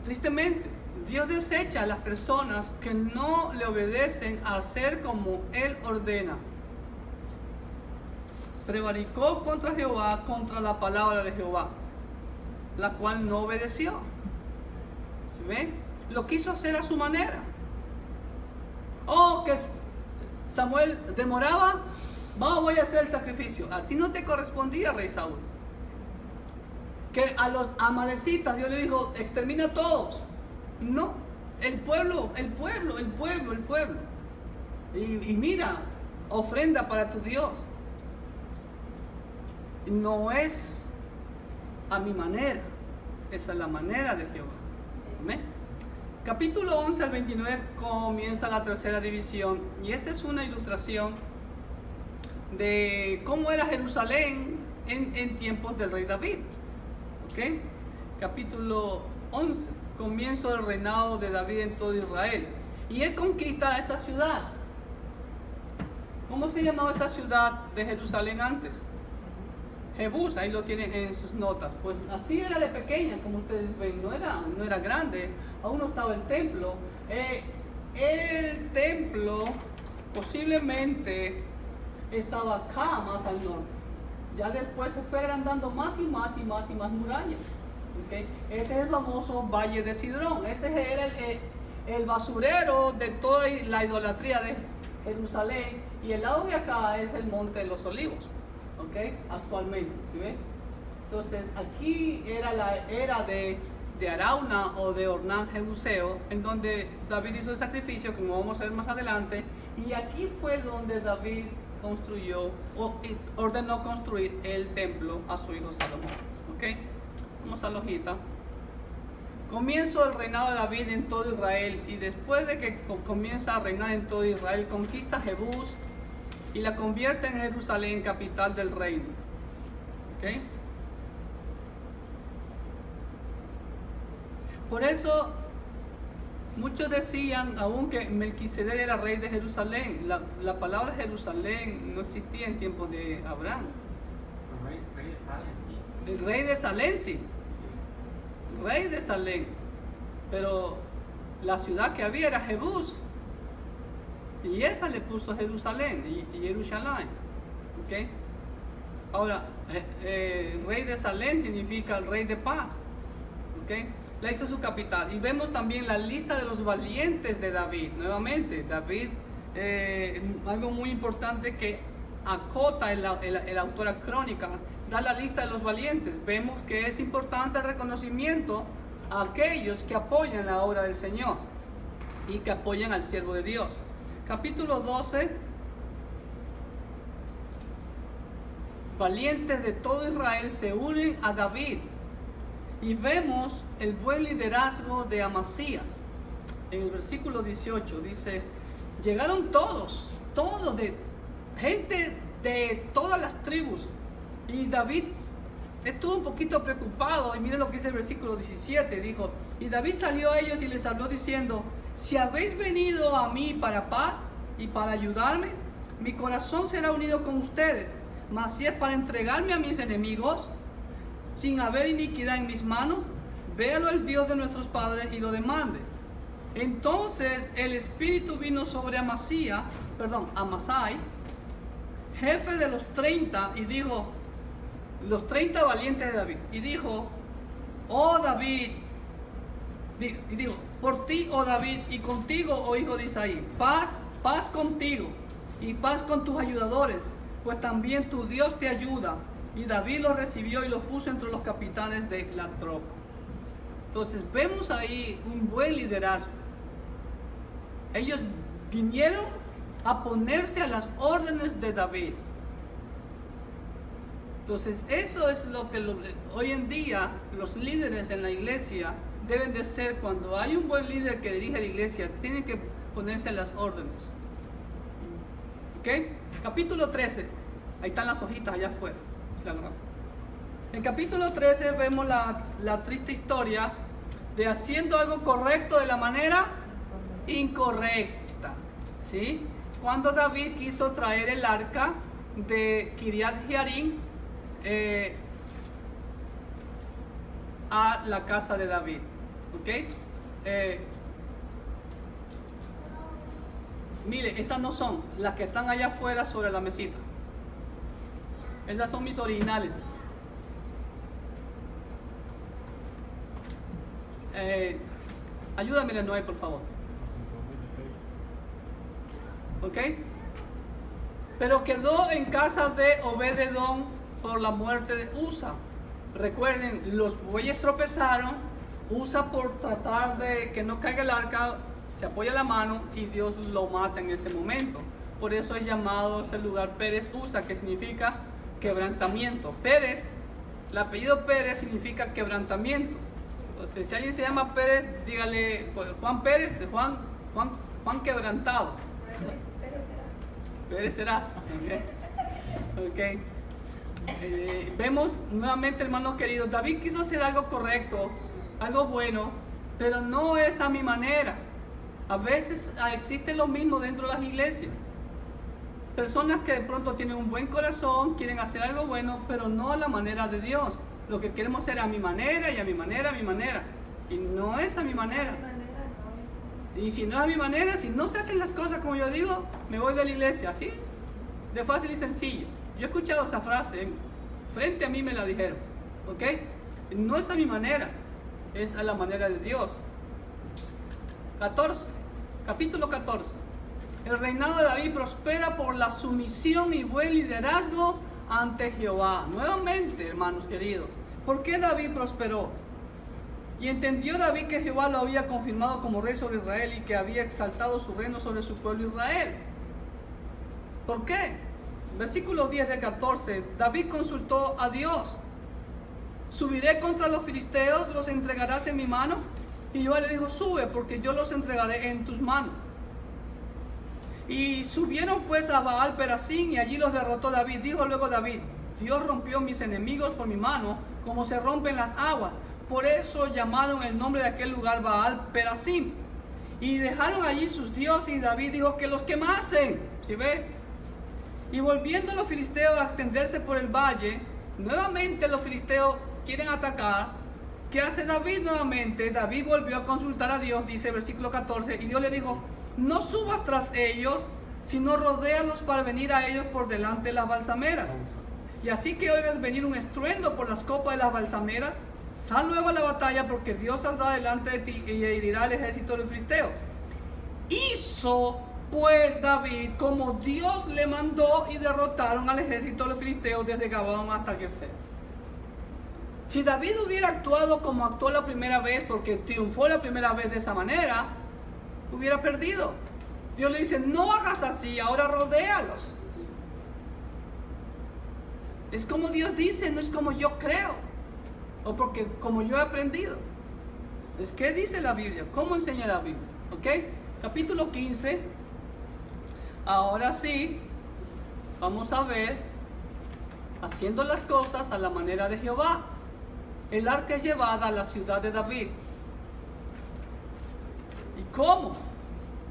tristemente, Dios desecha a las personas que no le obedecen a hacer como Él ordena. Prevaricó contra Jehová, contra la palabra de Jehová, la cual no obedeció. ¿Ven? Lo quiso hacer a su manera. Que Samuel demoraba, voy a hacer el sacrificio. A ti no te correspondía, rey Saúl. Que a los amalecitas Dios le dijo: extermina a todos. No, el pueblo. Y mira, ofrenda para tu Dios. No es a mi manera, esa es la manera de Jehová. Amén. Capítulo 11 al 29 comienza la tercera división, y esta es una ilustración de cómo era Jerusalén en tiempos del rey David. ¿Ok? Capítulo 11, comienzo del reinado de David en todo Israel, y él conquista esa ciudad. ¿Cómo se llamaba esa ciudad de Jerusalén antes? Jebús, ahí lo tienen en sus notas. Pues así era de pequeña, como ustedes ven, no era grande, aún no estaba el templo. El templo posiblemente estaba acá, más al norte. Ya después se fue agrandando más y más murallas. ¿Okay? Este es el famoso Valle de Sidrón. Este era el basurero de toda la idolatría de Jerusalén, y el lado de acá es el Monte de los Olivos. ¿Okay? Actualmente, ¿sí ven? Entonces aquí era la era de Arauna o de Ornán Jebuseo, en donde David hizo el sacrificio, como vamos a ver más adelante, y aquí fue donde David construyó o ordenó construir el templo a su hijo Salomón. ¿Ok? Vamos a la hojita. Comienzo el reinado de David en todo Israel, y después de que comienza a reinar en todo Israel, conquista Jebús y la convierte en Jerusalén, capital del reino. ¿Okay? Por eso muchos decían aún que Melquisedec era rey de Jerusalén. La palabra Jerusalén no existía en tiempos de Abraham. El rey de Salem, sí. Rey de Salem. Pero la ciudad que había era Jebús. Y esa le puso Jerusalén y Jerusalén. ¿Okay? Ahora, rey de Salem significa el rey de paz. ¿Okay? La hizo su capital. Y vemos también la lista de los valientes de David. Nuevamente, David, algo muy importante que acota el autor a Crónica, da la lista de los valientes. Vemos que es importante el reconocimiento a aquellos que apoyan la obra del Señor y que apoyan al siervo de Dios. Capítulo 12. Valientes de todo Israel se unen a David. Y vemos el buen liderazgo de Amasías. En el versículo 18 dice: llegaron todos, de gente de todas las tribus. Y David estuvo un poquito preocupado. Y miren lo que dice el versículo 17. Dijo: y David salió a ellos y les habló diciendo: si habéis venido a mí para paz y para ayudarme, mi corazón será unido con ustedes. Mas si es para entregarme a mis enemigos, sin haber iniquidad en mis manos, véalo el Dios de nuestros padres y lo demande. Entonces el Espíritu vino sobre Amasai, jefe de los 30, y dijo, los 30 valientes de David, y dijo: oh David, y dijo: por ti, oh David, y contigo, oh hijo de Isaí, paz contigo, y paz con tus ayudadores, pues también tu Dios te ayuda. Y David lo recibió y lo puso entre los capitanes de la tropa. Entonces vemos ahí un buen liderazgo. Ellos vinieron a ponerse a las órdenes de David. Entonces eso es lo que hoy en día los líderes en la iglesia deben de ser. Cuando hay un buen líder que dirige la iglesia, tienen que ponerse a las órdenes. ¿Ok? Capítulo 13. Ahí están las hojitas allá afuera. En capítulo 13 vemos la triste historia de haciendo algo correcto de la manera incorrecta. ¿Sí? Cuando David quiso traer el arca de Kiriat Jearim a la casa de David. ¿Ok? Mire, esas no son las que están allá afuera sobre la mesita. Esas son mis originales. Ayúdame, Lenoé, por favor. ¿Ok? Pero quedó en casa de Obed-edom por la muerte de Usa. Recuerden, los bueyes tropezaron. Usa, por tratar de que no caiga el arca, se apoya la mano y Dios lo mata en ese momento. Por eso es llamado ese lugar Pérez Usa, que significa quebrantamiento. Pérez, el apellido Pérez significa quebrantamiento. Entonces, si alguien se llama Pérez, dígale pues, Juan Pérez, de Juan quebrantado. Pérez serás. Okay. Vemos nuevamente, hermanos queridos, David quiso hacer algo correcto, algo bueno, pero no es a mi manera. A veces existe lo mismo dentro de las iglesias. Personas que de pronto tienen un buen corazón, quieren hacer algo bueno, pero no a la manera de Dios. Lo que queremos hacer a mi manera y a mi manera, a mi manera. Y no es a mi manera. Y si no es a mi manera, si no se hacen las cosas como yo digo, me voy de la iglesia. Así, de fácil y sencillo. Yo he escuchado esa frase, frente a mí me la dijeron. ¿Ok? No es a mi manera, es a la manera de Dios. 14, capítulo 14. El reinado de David prospera por la sumisión y buen liderazgo ante Jehová. Nuevamente, hermanos queridos, ¿por qué David prosperó? Y entendió David que Jehová lo había confirmado como rey sobre Israel y que había exaltado su reino sobre su pueblo Israel. ¿Por qué? Versículo 10 del 14, David consultó a Dios. ¿Subiré contra los filisteos? ¿Los entregarás en mi mano? Y Jehová le dijo, sube, porque yo los entregaré en tus manos. Y subieron pues a Baal Perasim, y allí los derrotó David. Dijo luego David, Dios rompió mis enemigos por mi mano, como se rompen las aguas. Por eso llamaron el nombre de aquel lugar Baal Perasim. Y dejaron allí sus dioses, y David dijo que los quemasen. ¿Sí ve? Y volviendo los filisteos a extenderse por el valle, nuevamente los filisteos quieren atacar. ¿Qué hace David nuevamente? David volvió a consultar a Dios, dice versículo 14, y Dios le dijo, no subas tras ellos, sino rodéalos para venir a ellos por delante de las balsameras. Y así que oigas venir un estruendo por las copas de las balsameras, sal luego a la batalla, porque Dios saldrá delante de ti y herirá al ejército de los filisteos. Hizo pues David como Dios le mandó, y derrotaron al ejército de los filisteos desde Gabaón hasta Geser. Si David hubiera actuado como actuó la primera vez, porque triunfó la primera vez de esa manera, hubiera perdido. Dios le dice, no hagas así, ahora rodéalos. Es como Dios dice, no es como yo creo, o porque como yo he aprendido. Es que dice la Biblia, cómo enseña la Biblia. ¿Ok? Capítulo 15. Ahora sí, vamos a ver, haciendo las cosas a la manera de Jehová. El arca es llevada a la ciudad de David. ¿Y cómo?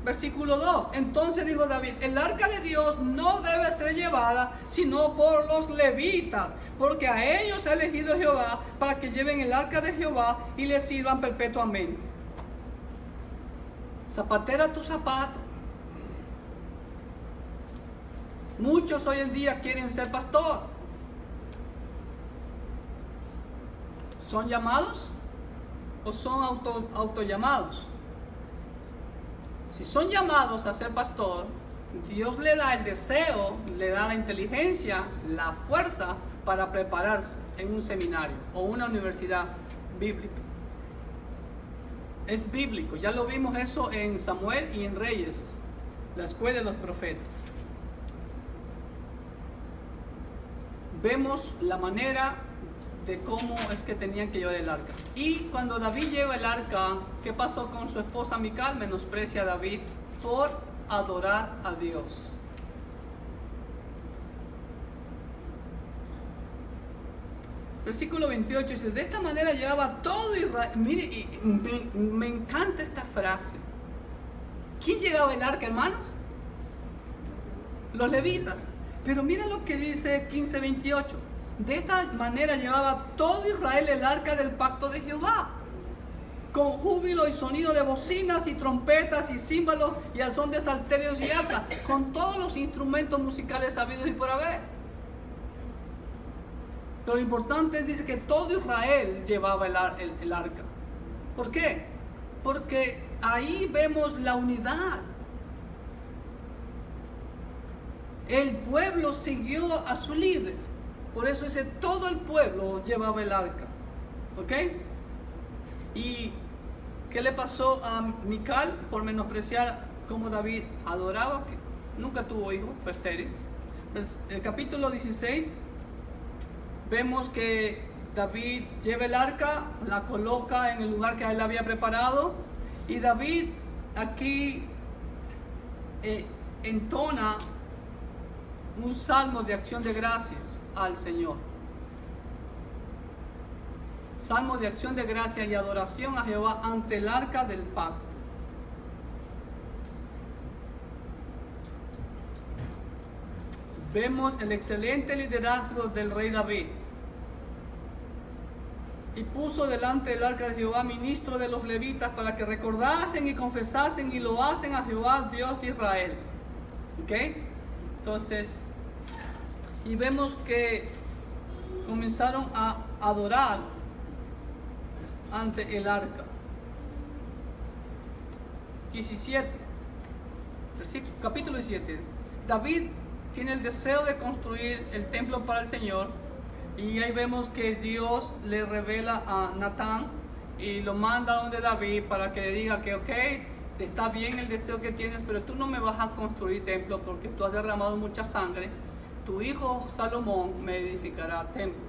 Versículo 2. Entonces dijo David, el arca de Dios no debe ser llevada sino por los levitas, porque a ellos ha elegido Jehová para que lleven el arca de Jehová y le sirvan perpetuamente. Zapatera tu zapato. Muchos hoy en día quieren ser pastor. ¿Son llamados o son autollamados? Si son llamados a ser pastor, Dios le da el deseo, le da la inteligencia, la fuerza para prepararse en un seminario o una universidad bíblica. Es bíblico, ya lo vimos eso en Samuel y en Reyes, la escuela de los profetas. Vemos la manera de cómo es que tenían que llevar el arca. Y cuando David lleva el arca, ¿qué pasó con su esposa Mical? Menosprecia a David por adorar a Dios. Versículo 28 dice, de esta manera llevaba todo Israel. Mire, y me encanta esta frase. ¿Quién llevaba el arca, hermanos? Los levitas. Pero mira lo que dice 15:28. De esta manera llevaba todo Israel el arca del pacto de Jehová, con júbilo y sonido de bocinas y trompetas y címbalos y al son de salterios y arpas, con todos los instrumentos musicales habidos y por haber. Pero lo importante es, dice que todo Israel llevaba el arca. ¿Por qué? Porque ahí vemos la unidad. El pueblo siguió a su líder. Por eso dice, todo el pueblo llevaba el arca. ¿Ok? ¿Y qué le pasó a Mical por menospreciar cómo David adoraba? Que nunca tuvo hijos, fue estéril. El capítulo 16, vemos que David lleva el arca, la coloca en el lugar que él había preparado. Y David aquí entona un salmo de acción de gracias al Señor. Salmo de acción de gracias y adoración a Jehová ante el arca del pacto. Vemos el excelente liderazgo del rey David. Y puso delante del arca de Jehová ministro de los levitas para que recordasen y confesasen y lo hacen a Jehová, Dios de Israel. ¿Ok? Entonces, y vemos que comenzaron a adorar ante el arca. 17, capítulo 17. David tiene el deseo de construir el templo para el Señor, y ahí vemos que Dios le revela a Natán y lo manda donde David para que le diga que ok, está bien el deseo que tienes, pero tú no me vas a construir templo porque tú has derramado mucha sangre. Tu hijo Salomón me edificará templo.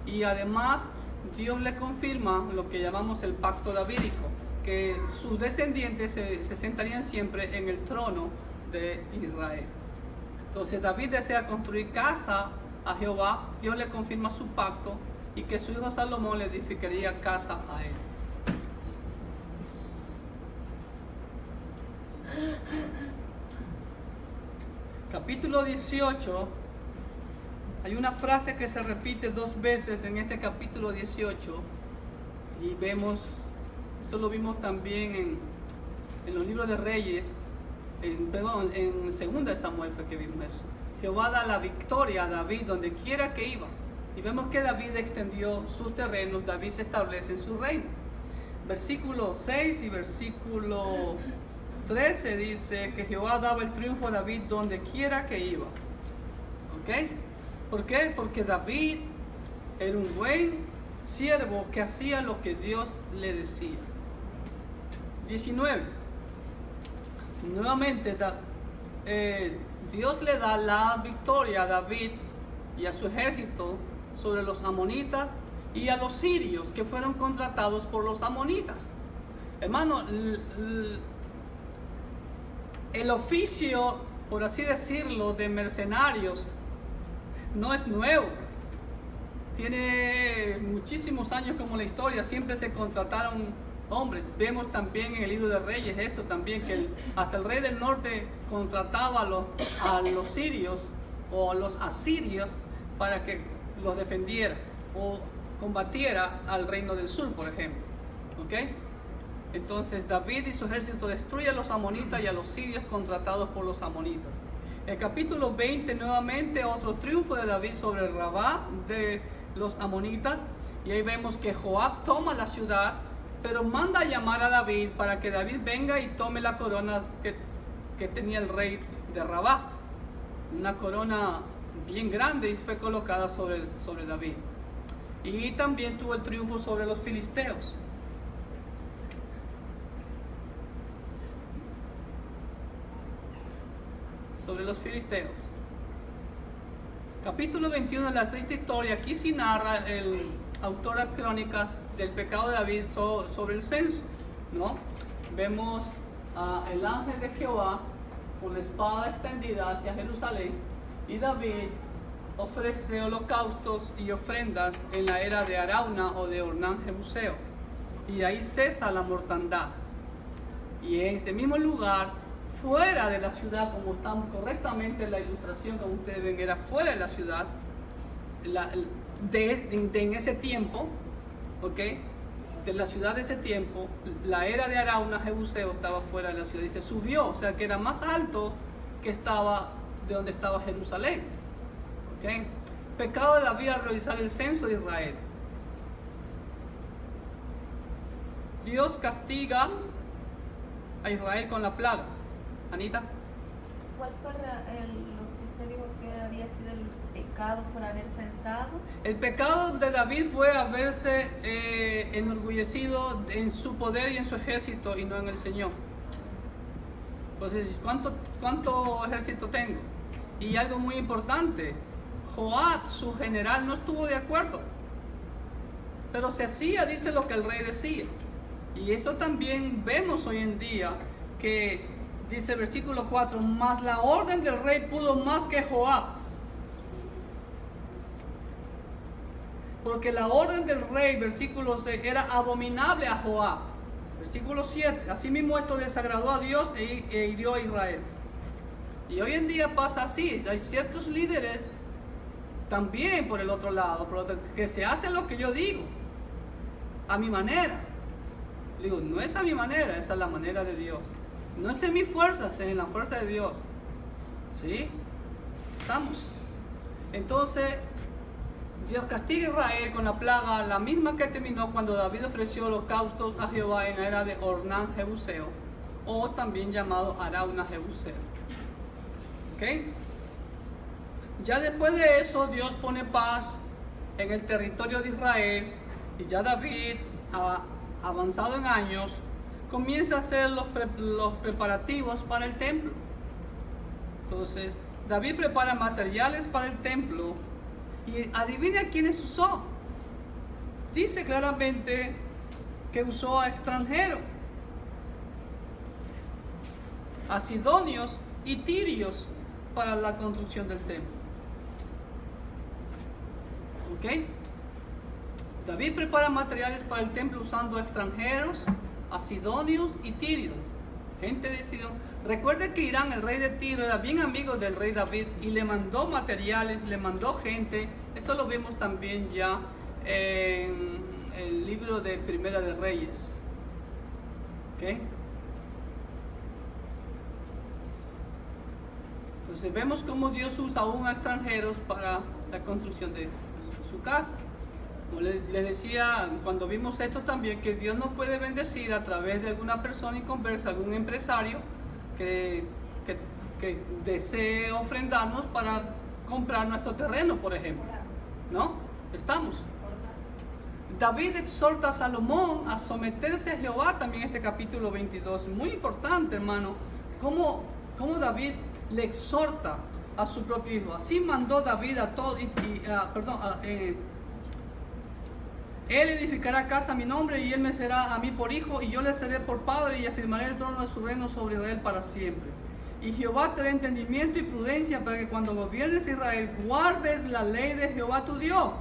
Y además Dios le confirma lo que llamamos el pacto davídico. que sus descendientes se sentarían siempre en el trono de Israel. Entonces David desea construir casa a Jehová, Dios le confirma su pacto y que su hijo Salomón le edificaría casa a él. Capítulo 18, hay una frase que se repite 2 veces en este capítulo 18 y vemos, eso lo vimos también en los libros de Reyes, en 2 de Samuel fue que vimos eso. Jehová da la victoria a David donde quiera que iba y vemos que David extendió sus terrenos, David se establece en su reino. Versículo 6 y versículo 13 dice que Jehová daba el triunfo a David donde quiera que iba. ¿Ok? ¿Por qué? Porque David era un buen siervo que hacía lo que Dios le decía. 19. Nuevamente Dios le da la victoria a David y a su ejército sobre los amonitas y a los sirios que fueron contratados por los amonitas. Hermano, el oficio, por así decirlo, de mercenarios no es nuevo. Tiene muchísimos años como la historia, siempre se contrataron hombres. Vemos también en el libro de Reyes eso también, que hasta el rey del norte contrataba a los sirios o a los asirios para que los defendiera o combatiera al reino del sur, por ejemplo. ¿Ok? Entonces David y su ejército destruye a los amonitas y a los sirios contratados por los amonitas. El capítulo 20 nuevamente otro triunfo de David sobre el Rabá de los amonitas, y ahí vemos que Joab toma la ciudad, pero manda a llamar a David para que David venga y tome la corona que tenía el rey de Rabá, una corona bien grande, y fue colocada sobre David. Y también tuvo el triunfo sobre los filisteos. Sobre los filisteos. Capítulo 21 de la triste historia. Aquí sí narra el autor de Crónicas del pecado de David sobre el censo, ¿no? Vemos el ángel de Jehová con la espada extendida hacia Jerusalén, y David ofrece holocaustos y ofrendas en la era de Arauna o de Ornán Jebuseo, y ahí cesa la mortandad. Y en ese mismo lugar, fuera de la ciudad, como está correctamente en la ilustración, como ustedes ven, era fuera de la ciudad, en ese tiempo, ¿ok? De la ciudad de ese tiempo, la era de Arauna, Jebuseo, estaba fuera de la ciudad y se subió, o sea que era más alto que estaba de donde estaba Jerusalén. ¿Ok? Pecado de David al realizar el censo de Israel. Dios castiga a Israel con la plaga. Anita. ¿Cuál fue lo que usted dijo que había sido el pecado por haber censado? El pecado de David fue haberse enorgullecido en su poder y en su ejército y no en el Señor. Entonces, ¿cuánto ejército tengo? Y algo muy importante, Joab, su general, no estuvo de acuerdo, pero se hacía, dice lo que el rey decía. Y eso también vemos hoy en día, que dice versículo 4, mas la orden del rey pudo más que Joab. Porque la orden del rey, versículo 6, era abominable a Joab. Versículo 7, asimismo esto desagradó a Dios e hirió a Israel. Y hoy en día pasa así, hay ciertos líderes también por el otro lado, que se hacen lo que yo digo, a mi manera. Digo, no es a mi manera, esa es la manera de Dios. No es en mi fuerza, es en la fuerza de Dios. ¿Sí? Estamos. Entonces, Dios castiga a Israel con la plaga, la misma que terminó cuando David ofreció holocaustos a Jehová en la era de Ornán Jebuseo, o también llamado Arauna Jebuseo. ¿Ok? Ya después de eso, Dios pone paz en el territorio de Israel, y ya David, avanzado en años, comienza a hacer los preparativos para el templo. Entonces, David prepara materiales para el templo, y adivina quiénes usó. Dice claramente que usó a extranjeros. a sidonios y tirios para la construcción del templo. ¿Ok? David prepara materiales para el templo usando extranjeros, a sidonios y tirios, gente de Sidón. Recuerde que Irán, el rey de Tiro, era bien amigo del rey David y le mandó materiales, le mandó gente. Eso lo vemos también ya en el libro de Primera de Reyes. ¿Ok? Entonces vemos cómo Dios usa aún a extranjeros para la construcción de su casa. Como les decía cuando vimos esto también, que Dios nos puede bendecir a través de alguna persona inconversa, algún empresario que desee ofrendarnos para comprar nuestro terreno, por ejemplo. ¿No? ¿Estamos? David exhorta a Salomón a someterse a Jehová también en este capítulo 22. Muy importante, hermano, cómo David le exhorta a su propio hijo. Así mandó David a todo, él edificará casa a mi nombre y él me será a mí por hijo y yo le seré por padre y afirmaré el trono de su reino sobre Israel para siempre. Y Jehová te dé entendimiento y prudencia para que cuando gobiernes Israel guardes la ley de Jehová tu Dios.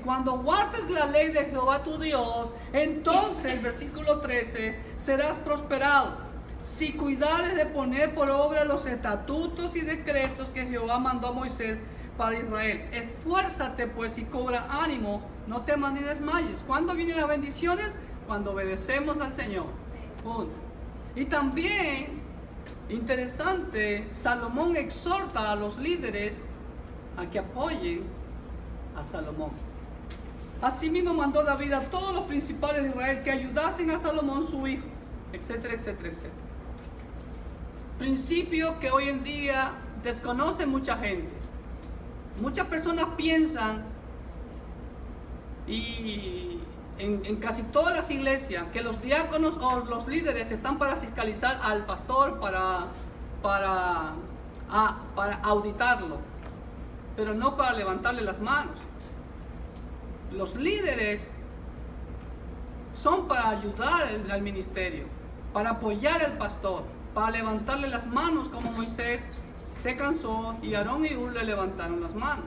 Cuando guardes la ley de Jehová tu Dios, entonces, el versículo 13, serás prosperado. Si cuidares de poner por obra los estatutos y decretos que Jehová mandó a Moisés para Israel. Esfuérzate pues y cobra ánimo, no temas ni desmayes. ¿Cuándo vienen las bendiciones? Cuando obedecemos al Señor. Punto. Y también, interesante, Salomón exhorta a los líderes a que apoyen a Salomón. Asimismo mandó David a todos los principales de Israel que ayudasen a Salomón su hijo, etcétera, etcétera, etcétera. Principio que hoy en día desconoce mucha gente. Muchas personas piensan, y en casi todas las iglesias, que los diáconos o los líderes están para fiscalizar al pastor, para auditarlo, pero no para levantarle las manos. Los líderes son para ayudar al ministerio, para apoyar al pastor, para levantarle las manos como Moisés se cansó y Aarón y Hur le levantaron las manos.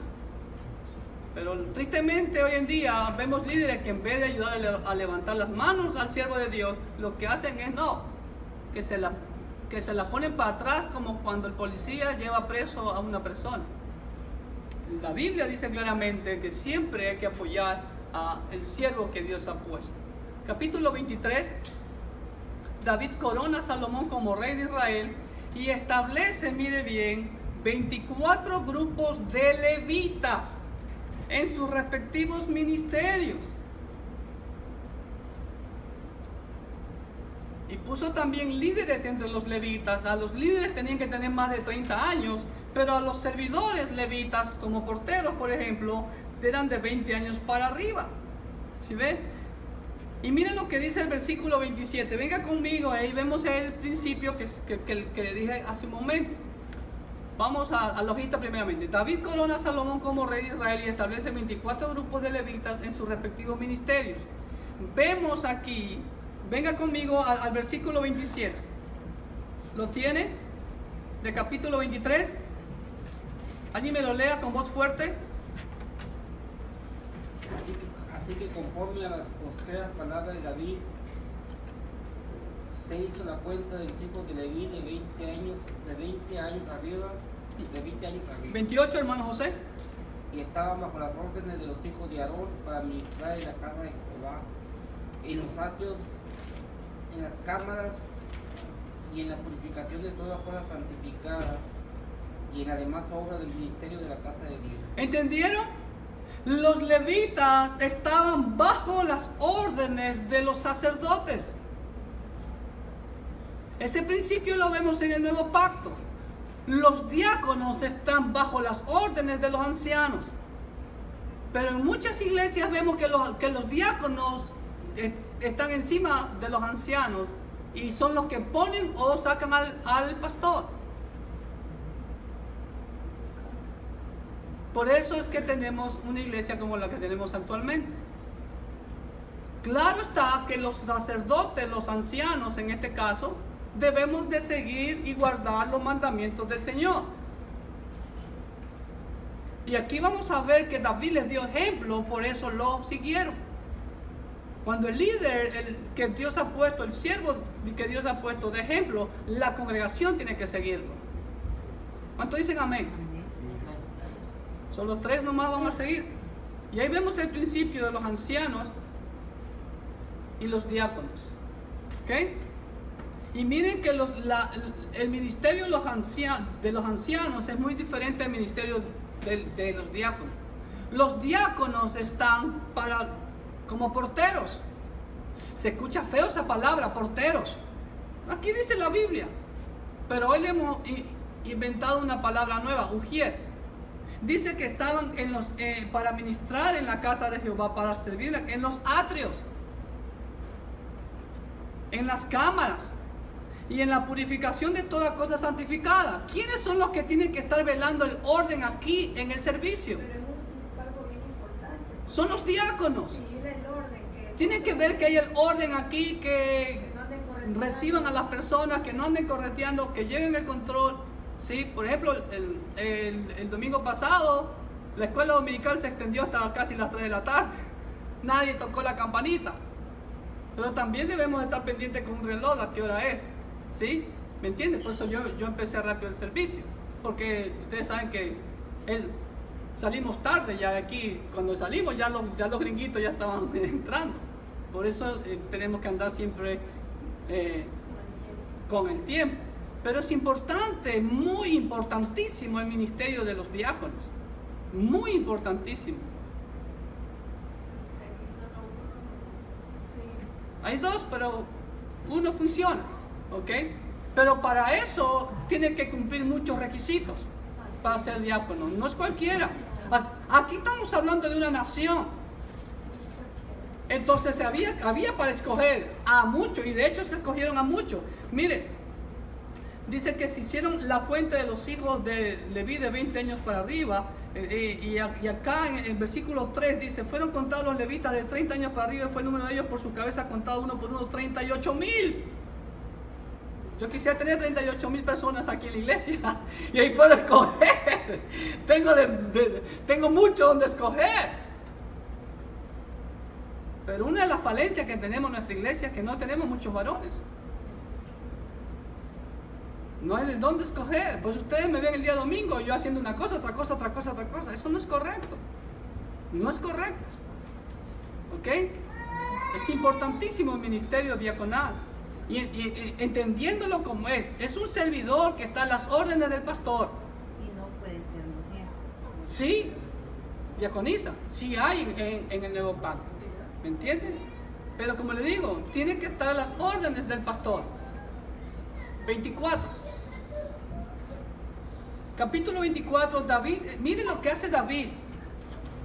Pero tristemente hoy en día vemos líderes que en vez de ayudarle a levantar las manos al siervo de Dios, lo que hacen es que se la ponen para atrás, como cuando el policía lleva preso a una persona. La Biblia dice claramente que siempre hay que apoyar al siervo que Dios ha puesto. Capítulo 23, David corona a Salomón como rey de Israel y establece, mire bien, 24 grupos de levitas en sus respectivos ministerios. Y puso también líderes entre los levitas. A los líderes tenían que tener más de 30 años, pero a los servidores levitas, como porteros por ejemplo, eran de 20 años para arriba. ¿Sí ven? Y miren lo que dice el versículo 27. Venga conmigo, ahí vemos el principio que le dije hace un momento. Vamos a la hojita primeramente. David corona a Salomón como rey de Israel y establece 24 grupos de levitas en sus respectivos ministerios. Vemos aquí, venga conmigo al versículo 27. ¿Lo tiene? De capítulo 23. ¿Alguien me lo lea con voz fuerte? Así que conforme a las postreras palabras de David, se hizo la cuenta de los hijos de Leví de 20 años arriba. 28, hermano José. Y estaban bajo las órdenes de los hijos de Aarón para ministrar en la casa de Jehová, en los atrios, en las cámaras y en la purificación de toda cosa santificada y en la demás obra del ministerio de la casa de Dios. ¿Entendieron? Los levitas estaban bajo las órdenes de los sacerdotes. Ese principio lo vemos en el Nuevo Pacto. Los diáconos están bajo las órdenes de los ancianos. Pero en muchas iglesias vemos que los diáconos están encima de los ancianos y son los que ponen o sacan al pastor. Por eso es que tenemos una iglesia como la que tenemos actualmente. Claro está que los sacerdotes, los ancianos en este caso, debemos de seguir y guardar los mandamientos del Señor. Y aquí vamos a ver que David les dio ejemplo, por eso lo siguieron. Cuando el líder que Dios ha puesto, el siervo que Dios ha puesto de ejemplo, la congregación tiene que seguirlo. ¿Cuántos dicen amén? Solo 3 nomás van a seguir. Y ahí vemos el principio de los ancianos y los diáconos. ¿Ok? Y miren que el ministerio de los ancianos es muy diferente al ministerio de los diáconos. Los diáconos están como porteros. Se escucha feo esa palabra, porteros. Aquí dice la Biblia. Pero hoy le hemos inventado una palabra nueva, ujier. Dice que estaban para ministrar en la casa de Jehová, para servir en los atrios, en las cámaras y en la purificación de toda cosa santificada. ¿Quiénes son los que tienen que estar velando el orden aquí en el servicio? Pero es un cargo bien importante. Son los diáconos. Seguir el orden. Tienen que ver que hay el orden aquí, que no anden correteando. reciban a las personas, que no anden correteando, que lleven el control. Sí, por ejemplo, el domingo pasado la escuela dominical se extendió hasta casi las 3 de la tarde. Nadie tocó la campanita. Pero también debemos estar pendientes con un reloj a qué hora es. ¿Sí? ¿Me entiendes? Por eso yo empecé rápido el servicio. Porque ustedes saben que salimos tarde ya de aquí. Cuando salimos ya los gringuitos ya estaban entrando. Por eso tenemos que andar siempre con el tiempo. Pero es importante, muy importantísimo el ministerio de los diáconos. Muy importantísimo. Hay 2, pero uno funciona. ¿Ok? Pero para eso tiene que cumplir muchos requisitos para ser diácono. No es cualquiera. Aquí estamos hablando de una nación. Entonces había para escoger a muchos. Y de hecho se escogieron a muchos. Mire. Dice que se hicieron la cuenta de los hijos de Leví de 20 años para arriba. Y acá en el versículo 3 dice: fueron contados los levitas de 30 años para arriba. Y fue el número de ellos por su cabeza contado uno por uno, 38,000. Yo quisiera tener 38,000 personas aquí en la iglesia. Y ahí puedo escoger. Tengo mucho donde escoger. Pero una de las falencias que tenemos en nuestra iglesia es que no tenemos muchos varones. No hay de dónde escoger. Pues ustedes me ven el día domingo yo haciendo una cosa, otra cosa, otra cosa, otra cosa. Eso no es correcto. No es correcto. ¿Ok? Es importantísimo el ministerio diaconal. Y entendiéndolo como es un servidor que está a las órdenes del pastor. Y no puede ser mujer. Sí, diaconisa. Sí hay en el nuevo pacto. ¿Me entienden? Pero como le digo, tiene que estar a las órdenes del pastor. 24. Capítulo 24, David, miren lo que hace David.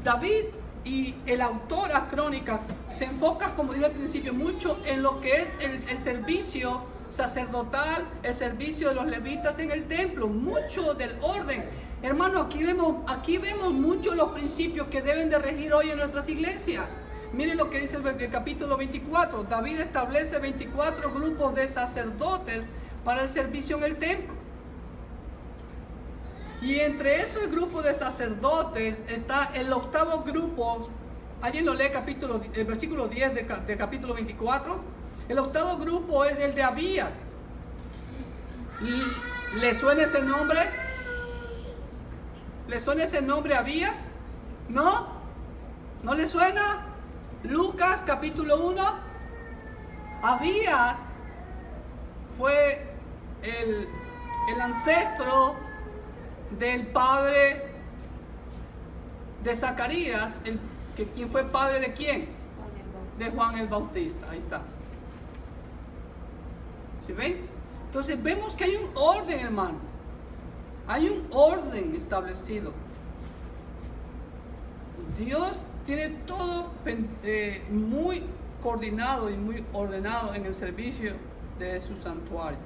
David y el autor a Crónicas se enfoca, como dije al principio, mucho en lo que es el servicio sacerdotal, el servicio de los levitas en el templo, mucho del orden. Hermano, aquí vemos mucho los principios que deben de regir hoy en nuestras iglesias. Miren lo que dice el capítulo 24. David establece 24 grupos de sacerdotes para el servicio en el templo. Y entre esos grupos de sacerdotes está el octavo grupo. ¿Alguien lo lee el versículo 10 de capítulo 24? El octavo grupo es el de Abías. ¿Le suena ese nombre? ¿Le suena ese nombre Abías? ¿No? ¿No le suena? Lucas capítulo 1. Abías fue el ancestro del padre de Zacarías, ¿quién fue padre de quién? De Juan el Bautista. Ahí está. ¿Sí ven? Entonces vemos que hay un orden, hermano. Hay un orden establecido. Dios tiene todo muy coordinado y muy ordenado en el servicio de su santuario.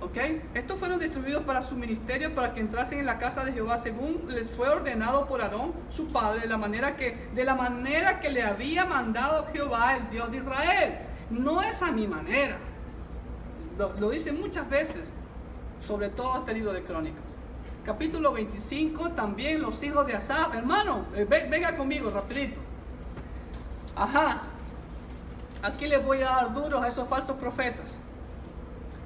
¿Ok? Estos fueron distribuidos para su ministerio, para que entrasen en la casa de Jehová según les fue ordenado por Aarón, su padre, de la manera que le había mandado Jehová, el Dios de Israel. No es a mi manera. lo dice muchas veces, sobre todo este libro de Crónicas. Capítulo 25, también los hijos de Asaf. Hermano, venga conmigo rapidito. Ajá, aquí les voy a dar duros a esos falsos profetas.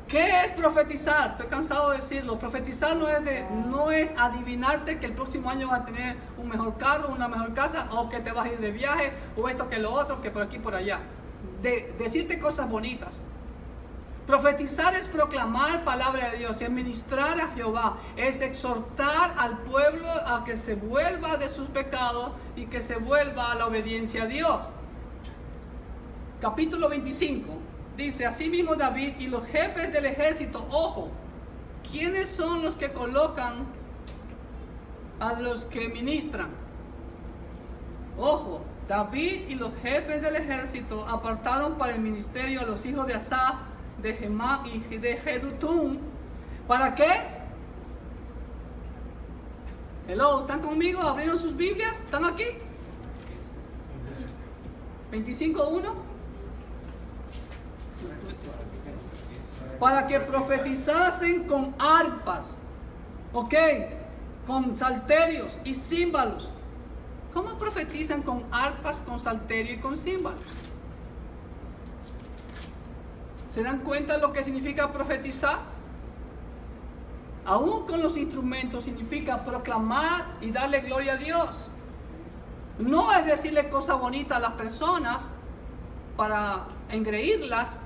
¿Qué es profetizar? Estoy cansado de decirlo. Profetizar no es adivinarte que el próximo año vas a tener un mejor carro, una mejor casa, o que te vas a ir de viaje, o esto que lo otro, que por aquí por allá. Decirte cosas bonitas. Profetizar es proclamar palabra de Dios, es ministrar a Jehová, es exhortar al pueblo a que se vuelva de sus pecados y que se vuelva a la obediencia a Dios. Capítulo 25 dice: asimismo David y los jefes del ejército. Ojo, ¿quiénes son los que colocan a los que ministran? Ojo, David y los jefes del ejército apartaron para el ministerio a los hijos de Asaf, de Gemá y de Jedutún. ¿Para qué? Hello, ¿están conmigo? ¿Abrieron sus Biblias? ¿Están aquí? 25:1. Para que profetizasen con arpas, ok, con salterios y címbalos. ¿Cómo profetizan con arpas, con salterio y con címbalos? ¿Se dan cuenta de lo que significa profetizar? Aún con los instrumentos significa proclamar y darle gloria a Dios. No es decirle cosas bonitas a las personas para engreírlas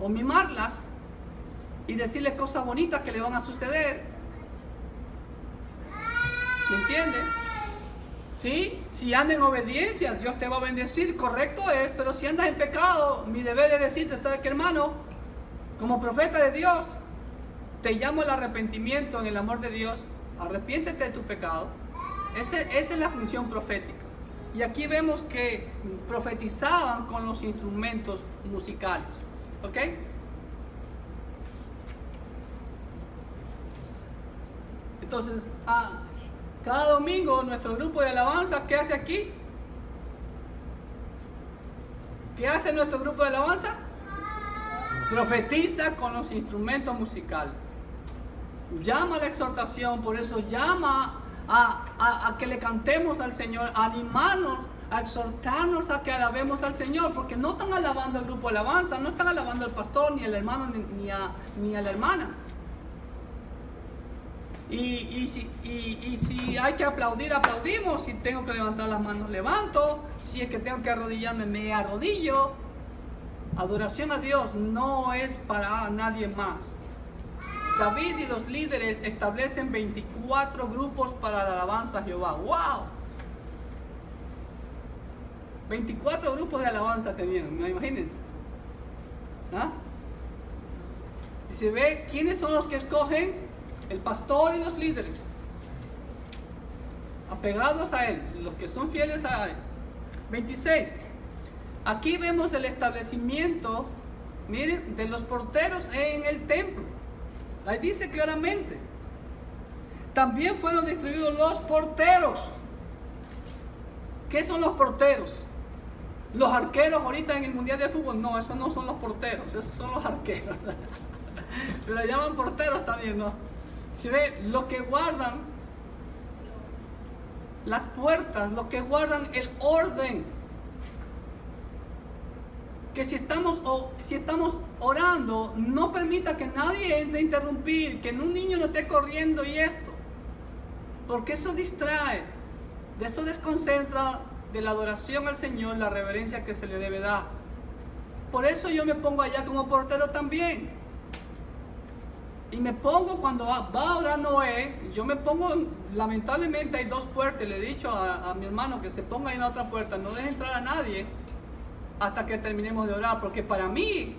o mimarlas y decirles cosas bonitas que le van a suceder. ¿Me entiendes? ¿Sí? Si andas en obediencia, Dios te va a bendecir, correcto es, pero si andas en pecado, mi deber es decirte, ¿sabes qué, hermano? Como profeta de Dios, te llamo al arrepentimiento en el amor de Dios, arrepiéntete de tu pecado. Esa es la función profética. Y aquí vemos que profetizaban con los instrumentos musicales, ¿ok? Entonces, cada domingo nuestro grupo de alabanza, ¿qué hace aquí? ¿Qué hace nuestro grupo de alabanza? Profetiza con los instrumentos musicales. Llama a la exhortación, por eso llama a que le cantemos al Señor, a animarnos, a exhortarnos a que alabemos al Señor, porque no están alabando al grupo de alabanza, no están alabando al pastor, ni al hermano, ni a la hermana. Y si hay que aplaudir, aplaudimos. Si tengo que levantar las manos, levanto. Si es que tengo que arrodillarme, me arrodillo. Adoración a Dios no es para nadie más. David y los líderes establecen 24 grupos para la alabanza a Jehová. ¡Wow! 24 grupos de alabanza tenían, ¿me imagínense? ¿Ah? Y se ve quiénes son los que escogen. El pastor y los líderes, apegados a él, los que son fieles a él. 26. Aquí vemos el establecimiento, miren, de los porteros en el templo. Ahí dice claramente. También fueron distribuidos los porteros. ¿Qué son los porteros? Los arqueros ahorita en el Mundial de Fútbol. No, esos no son los porteros, esos son los arqueros. Pero le llaman porteros también, ¿no? Si ve, los que guardan las puertas, los que guardan el orden. Que si estamos orando, no permita que nadie entre a interrumpir, que un niño no esté corriendo y esto. Porque eso distrae, eso desconcentra de la adoración al Señor, la reverencia que se le debe dar. Por eso yo me pongo allá como portero también. Y me pongo cuando va a orar Noé, yo me pongo, lamentablemente hay dos puertas, le he dicho a mi hermano que se ponga ahí en la otra puerta, no deje entrar a nadie hasta que terminemos de orar, porque para mí,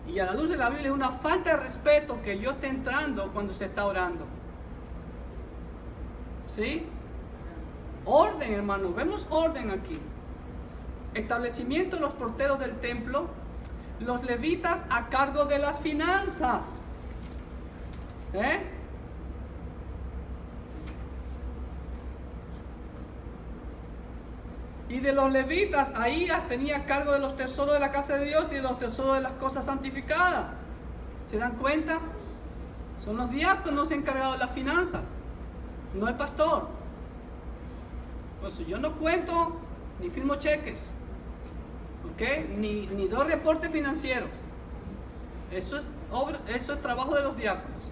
y a la luz de la Biblia, es una falta de respeto que yo esté entrando cuando se está orando. ¿Sí? Orden, hermanos, vemos orden aquí. Establecimiento de los porteros del templo, los levitas a cargo de las finanzas. Y de los levitas, Ahías tenía cargo de los tesoros de la casa de Dios y de los tesoros de las cosas santificadas. ¿Se dan cuenta? Son los diáconos encargados de la finanza, no el pastor. Pues yo no cuento ni firmo cheques, ¿ok? Ni doy reportes financieros. Eso es trabajo de los diáconos.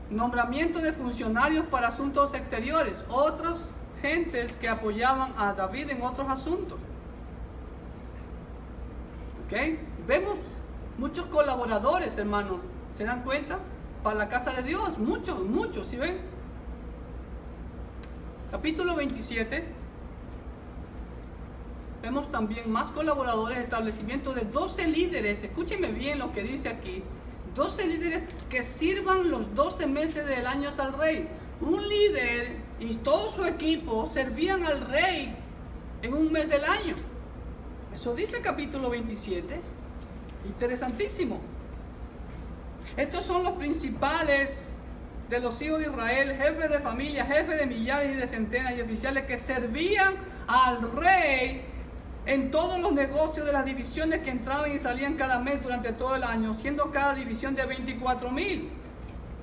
Nombramiento de funcionarios para asuntos exteriores, otros gentes que apoyaban a David en otros asuntos. ¿Ok? Vemos muchos colaboradores, hermanos, ¿se dan cuenta? Para la casa de Dios, muchos, ¿sí ven? Capítulo 27. Vemos también más colaboradores, establecimiento de 12 líderes, escúchenme bien lo que dice aquí, 12 líderes que sirvan los 12 meses del año al rey. Un líder y todo su equipo servían al rey en un mes del año. Eso dice el capítulo 27, interesantísimo. Estos son los principales de los hijos de Israel, jefes de familia, jefes de millares y de centenas y oficiales que servían al rey en todos los negocios de las divisiones que entraban y salían cada mes durante todo el año, siendo cada división de 24,000.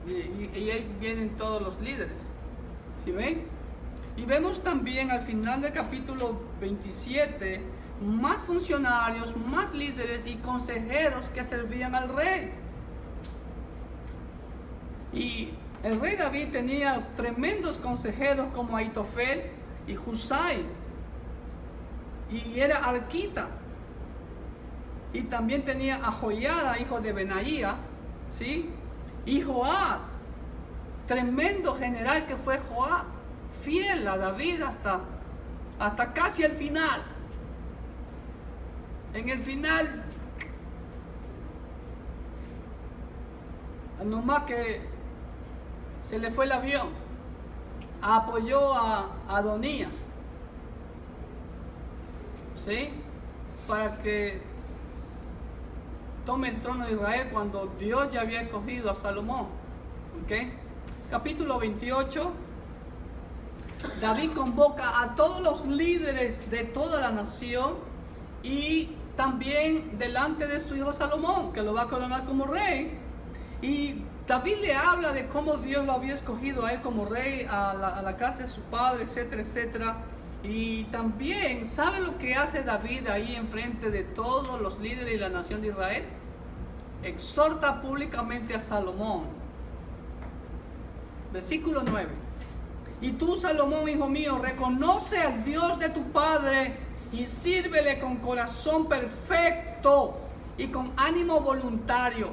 Y ahí vienen todos los líderes. ¿Sí ven? Y vemos también al final del capítulo 27 más funcionarios, más líderes y consejeros que servían al rey. Y el rey David tenía tremendos consejeros como Ahitofel y Husai, y era arquita. Y también tenía a Joiada, hijo de Benaía, ¿sí? Y Joab, tremendo general que fue Joab, fiel a David hasta casi el final. En el final, nomás que se le fue el avión, apoyó a Adonías, ¿sí? Para que tome el trono de Israel cuando Dios ya había escogido a Salomón. ¿Ok? Capítulo 28. David convoca a todos los líderes de toda la nación y también delante de su hijo Salomón, que lo va a coronar como rey. Y David le habla de cómo Dios lo había escogido a él como rey, a la casa de su padre, etcétera, etcétera. Y también, ¿sabe lo que hace David ahí enfrente de todos los líderes de la nación de Israel? Exhorta públicamente a Salomón. Versículo 9. Y tú, Salomón, hijo mío, reconoce al Dios de tu padre y sírvele con corazón perfecto y con ánimo voluntario.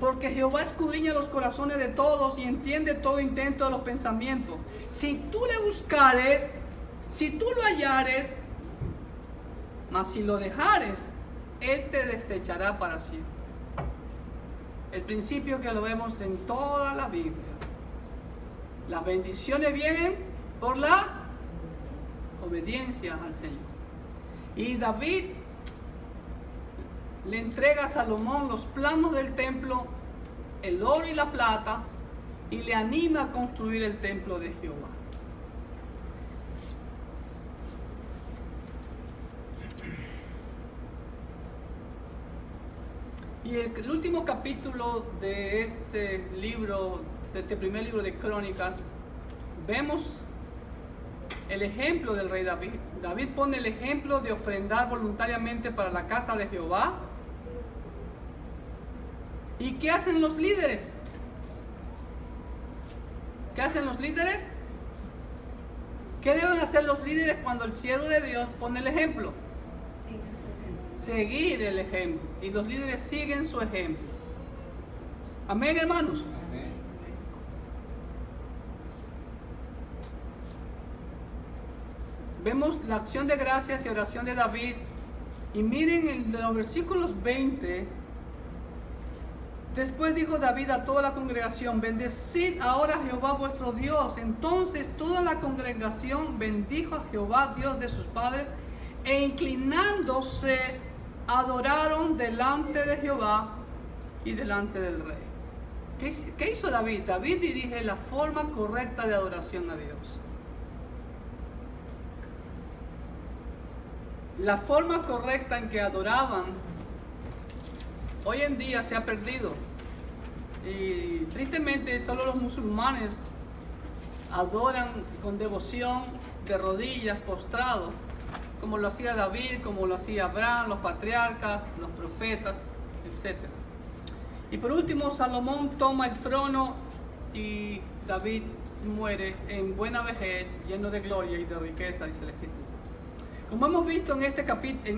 Porque Jehová escudriña los corazones de todos y entiende todo intento de los pensamientos. Si tú le buscares, si tú lo hallares, mas si lo dejares, Él te desechará para siempre. El principio que lo vemos en toda la Biblia. Las bendiciones vienen por la obediencia al Señor. Y David le entrega a Salomón los planos del templo, el oro y la plata, y le anima a construir el templo de Jehová. Y el último capítulo de este libro, de este primer libro de Crónicas, vemos el ejemplo del rey David. David pone el ejemplo de ofrendar voluntariamente para la casa de Jehová. ¿Y qué hacen los líderes? ¿Qué hacen los líderes? ¿Qué deben hacer los líderes cuando el siervo de Dios pone el ejemplo? Seguir el ejemplo. Y los líderes siguen su ejemplo. Amén, hermanos. Amén. Vemos la acción de gracias y oración de David. Y miren en los versículos 20. Después dijo David a toda la congregación: bendecid ahora a Jehová vuestro Dios. Entonces toda la congregación bendijo a Jehová, Dios de sus padres, e inclinándose adoraron delante de Jehová y delante del rey. ¿Qué hizo David? David dirige la forma correcta de adoración a Dios. La forma correcta en que adoraban hoy en día se ha perdido. Y tristemente solo los musulmanes adoran con devoción de rodillas, postrados, como lo hacía David, como lo hacía Abraham, los patriarcas, los profetas, etc. Y por último, Salomón toma el trono y David muere en buena vejez, lleno de gloria y de riqueza, dice la Escritura. Como hemos visto en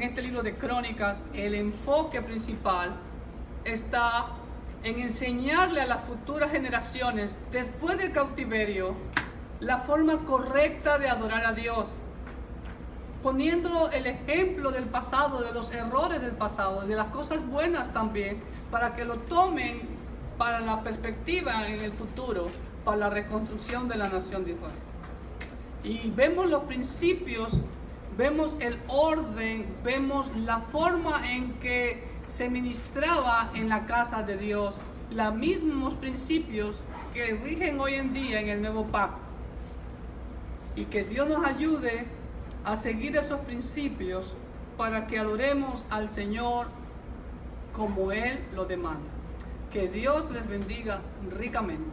este libro de Crónicas, el enfoque principal está en enseñarle a las futuras generaciones, después del cautiverio, la forma correcta de adorar a Dios, poniendo el ejemplo del pasado, de los errores del pasado, de las cosas buenas también, para que lo tomen para la perspectiva en el futuro, para la reconstrucción de la nación de Israel. Y vemos los principios, vemos el orden, vemos la forma en que se ministraba en la casa de Dios, los mismos principios que rigen hoy en día en el nuevo pacto. Y que Dios nos ayude a seguir esos principios para que adoremos al Señor como Él lo demanda. Que Dios les bendiga ricamente.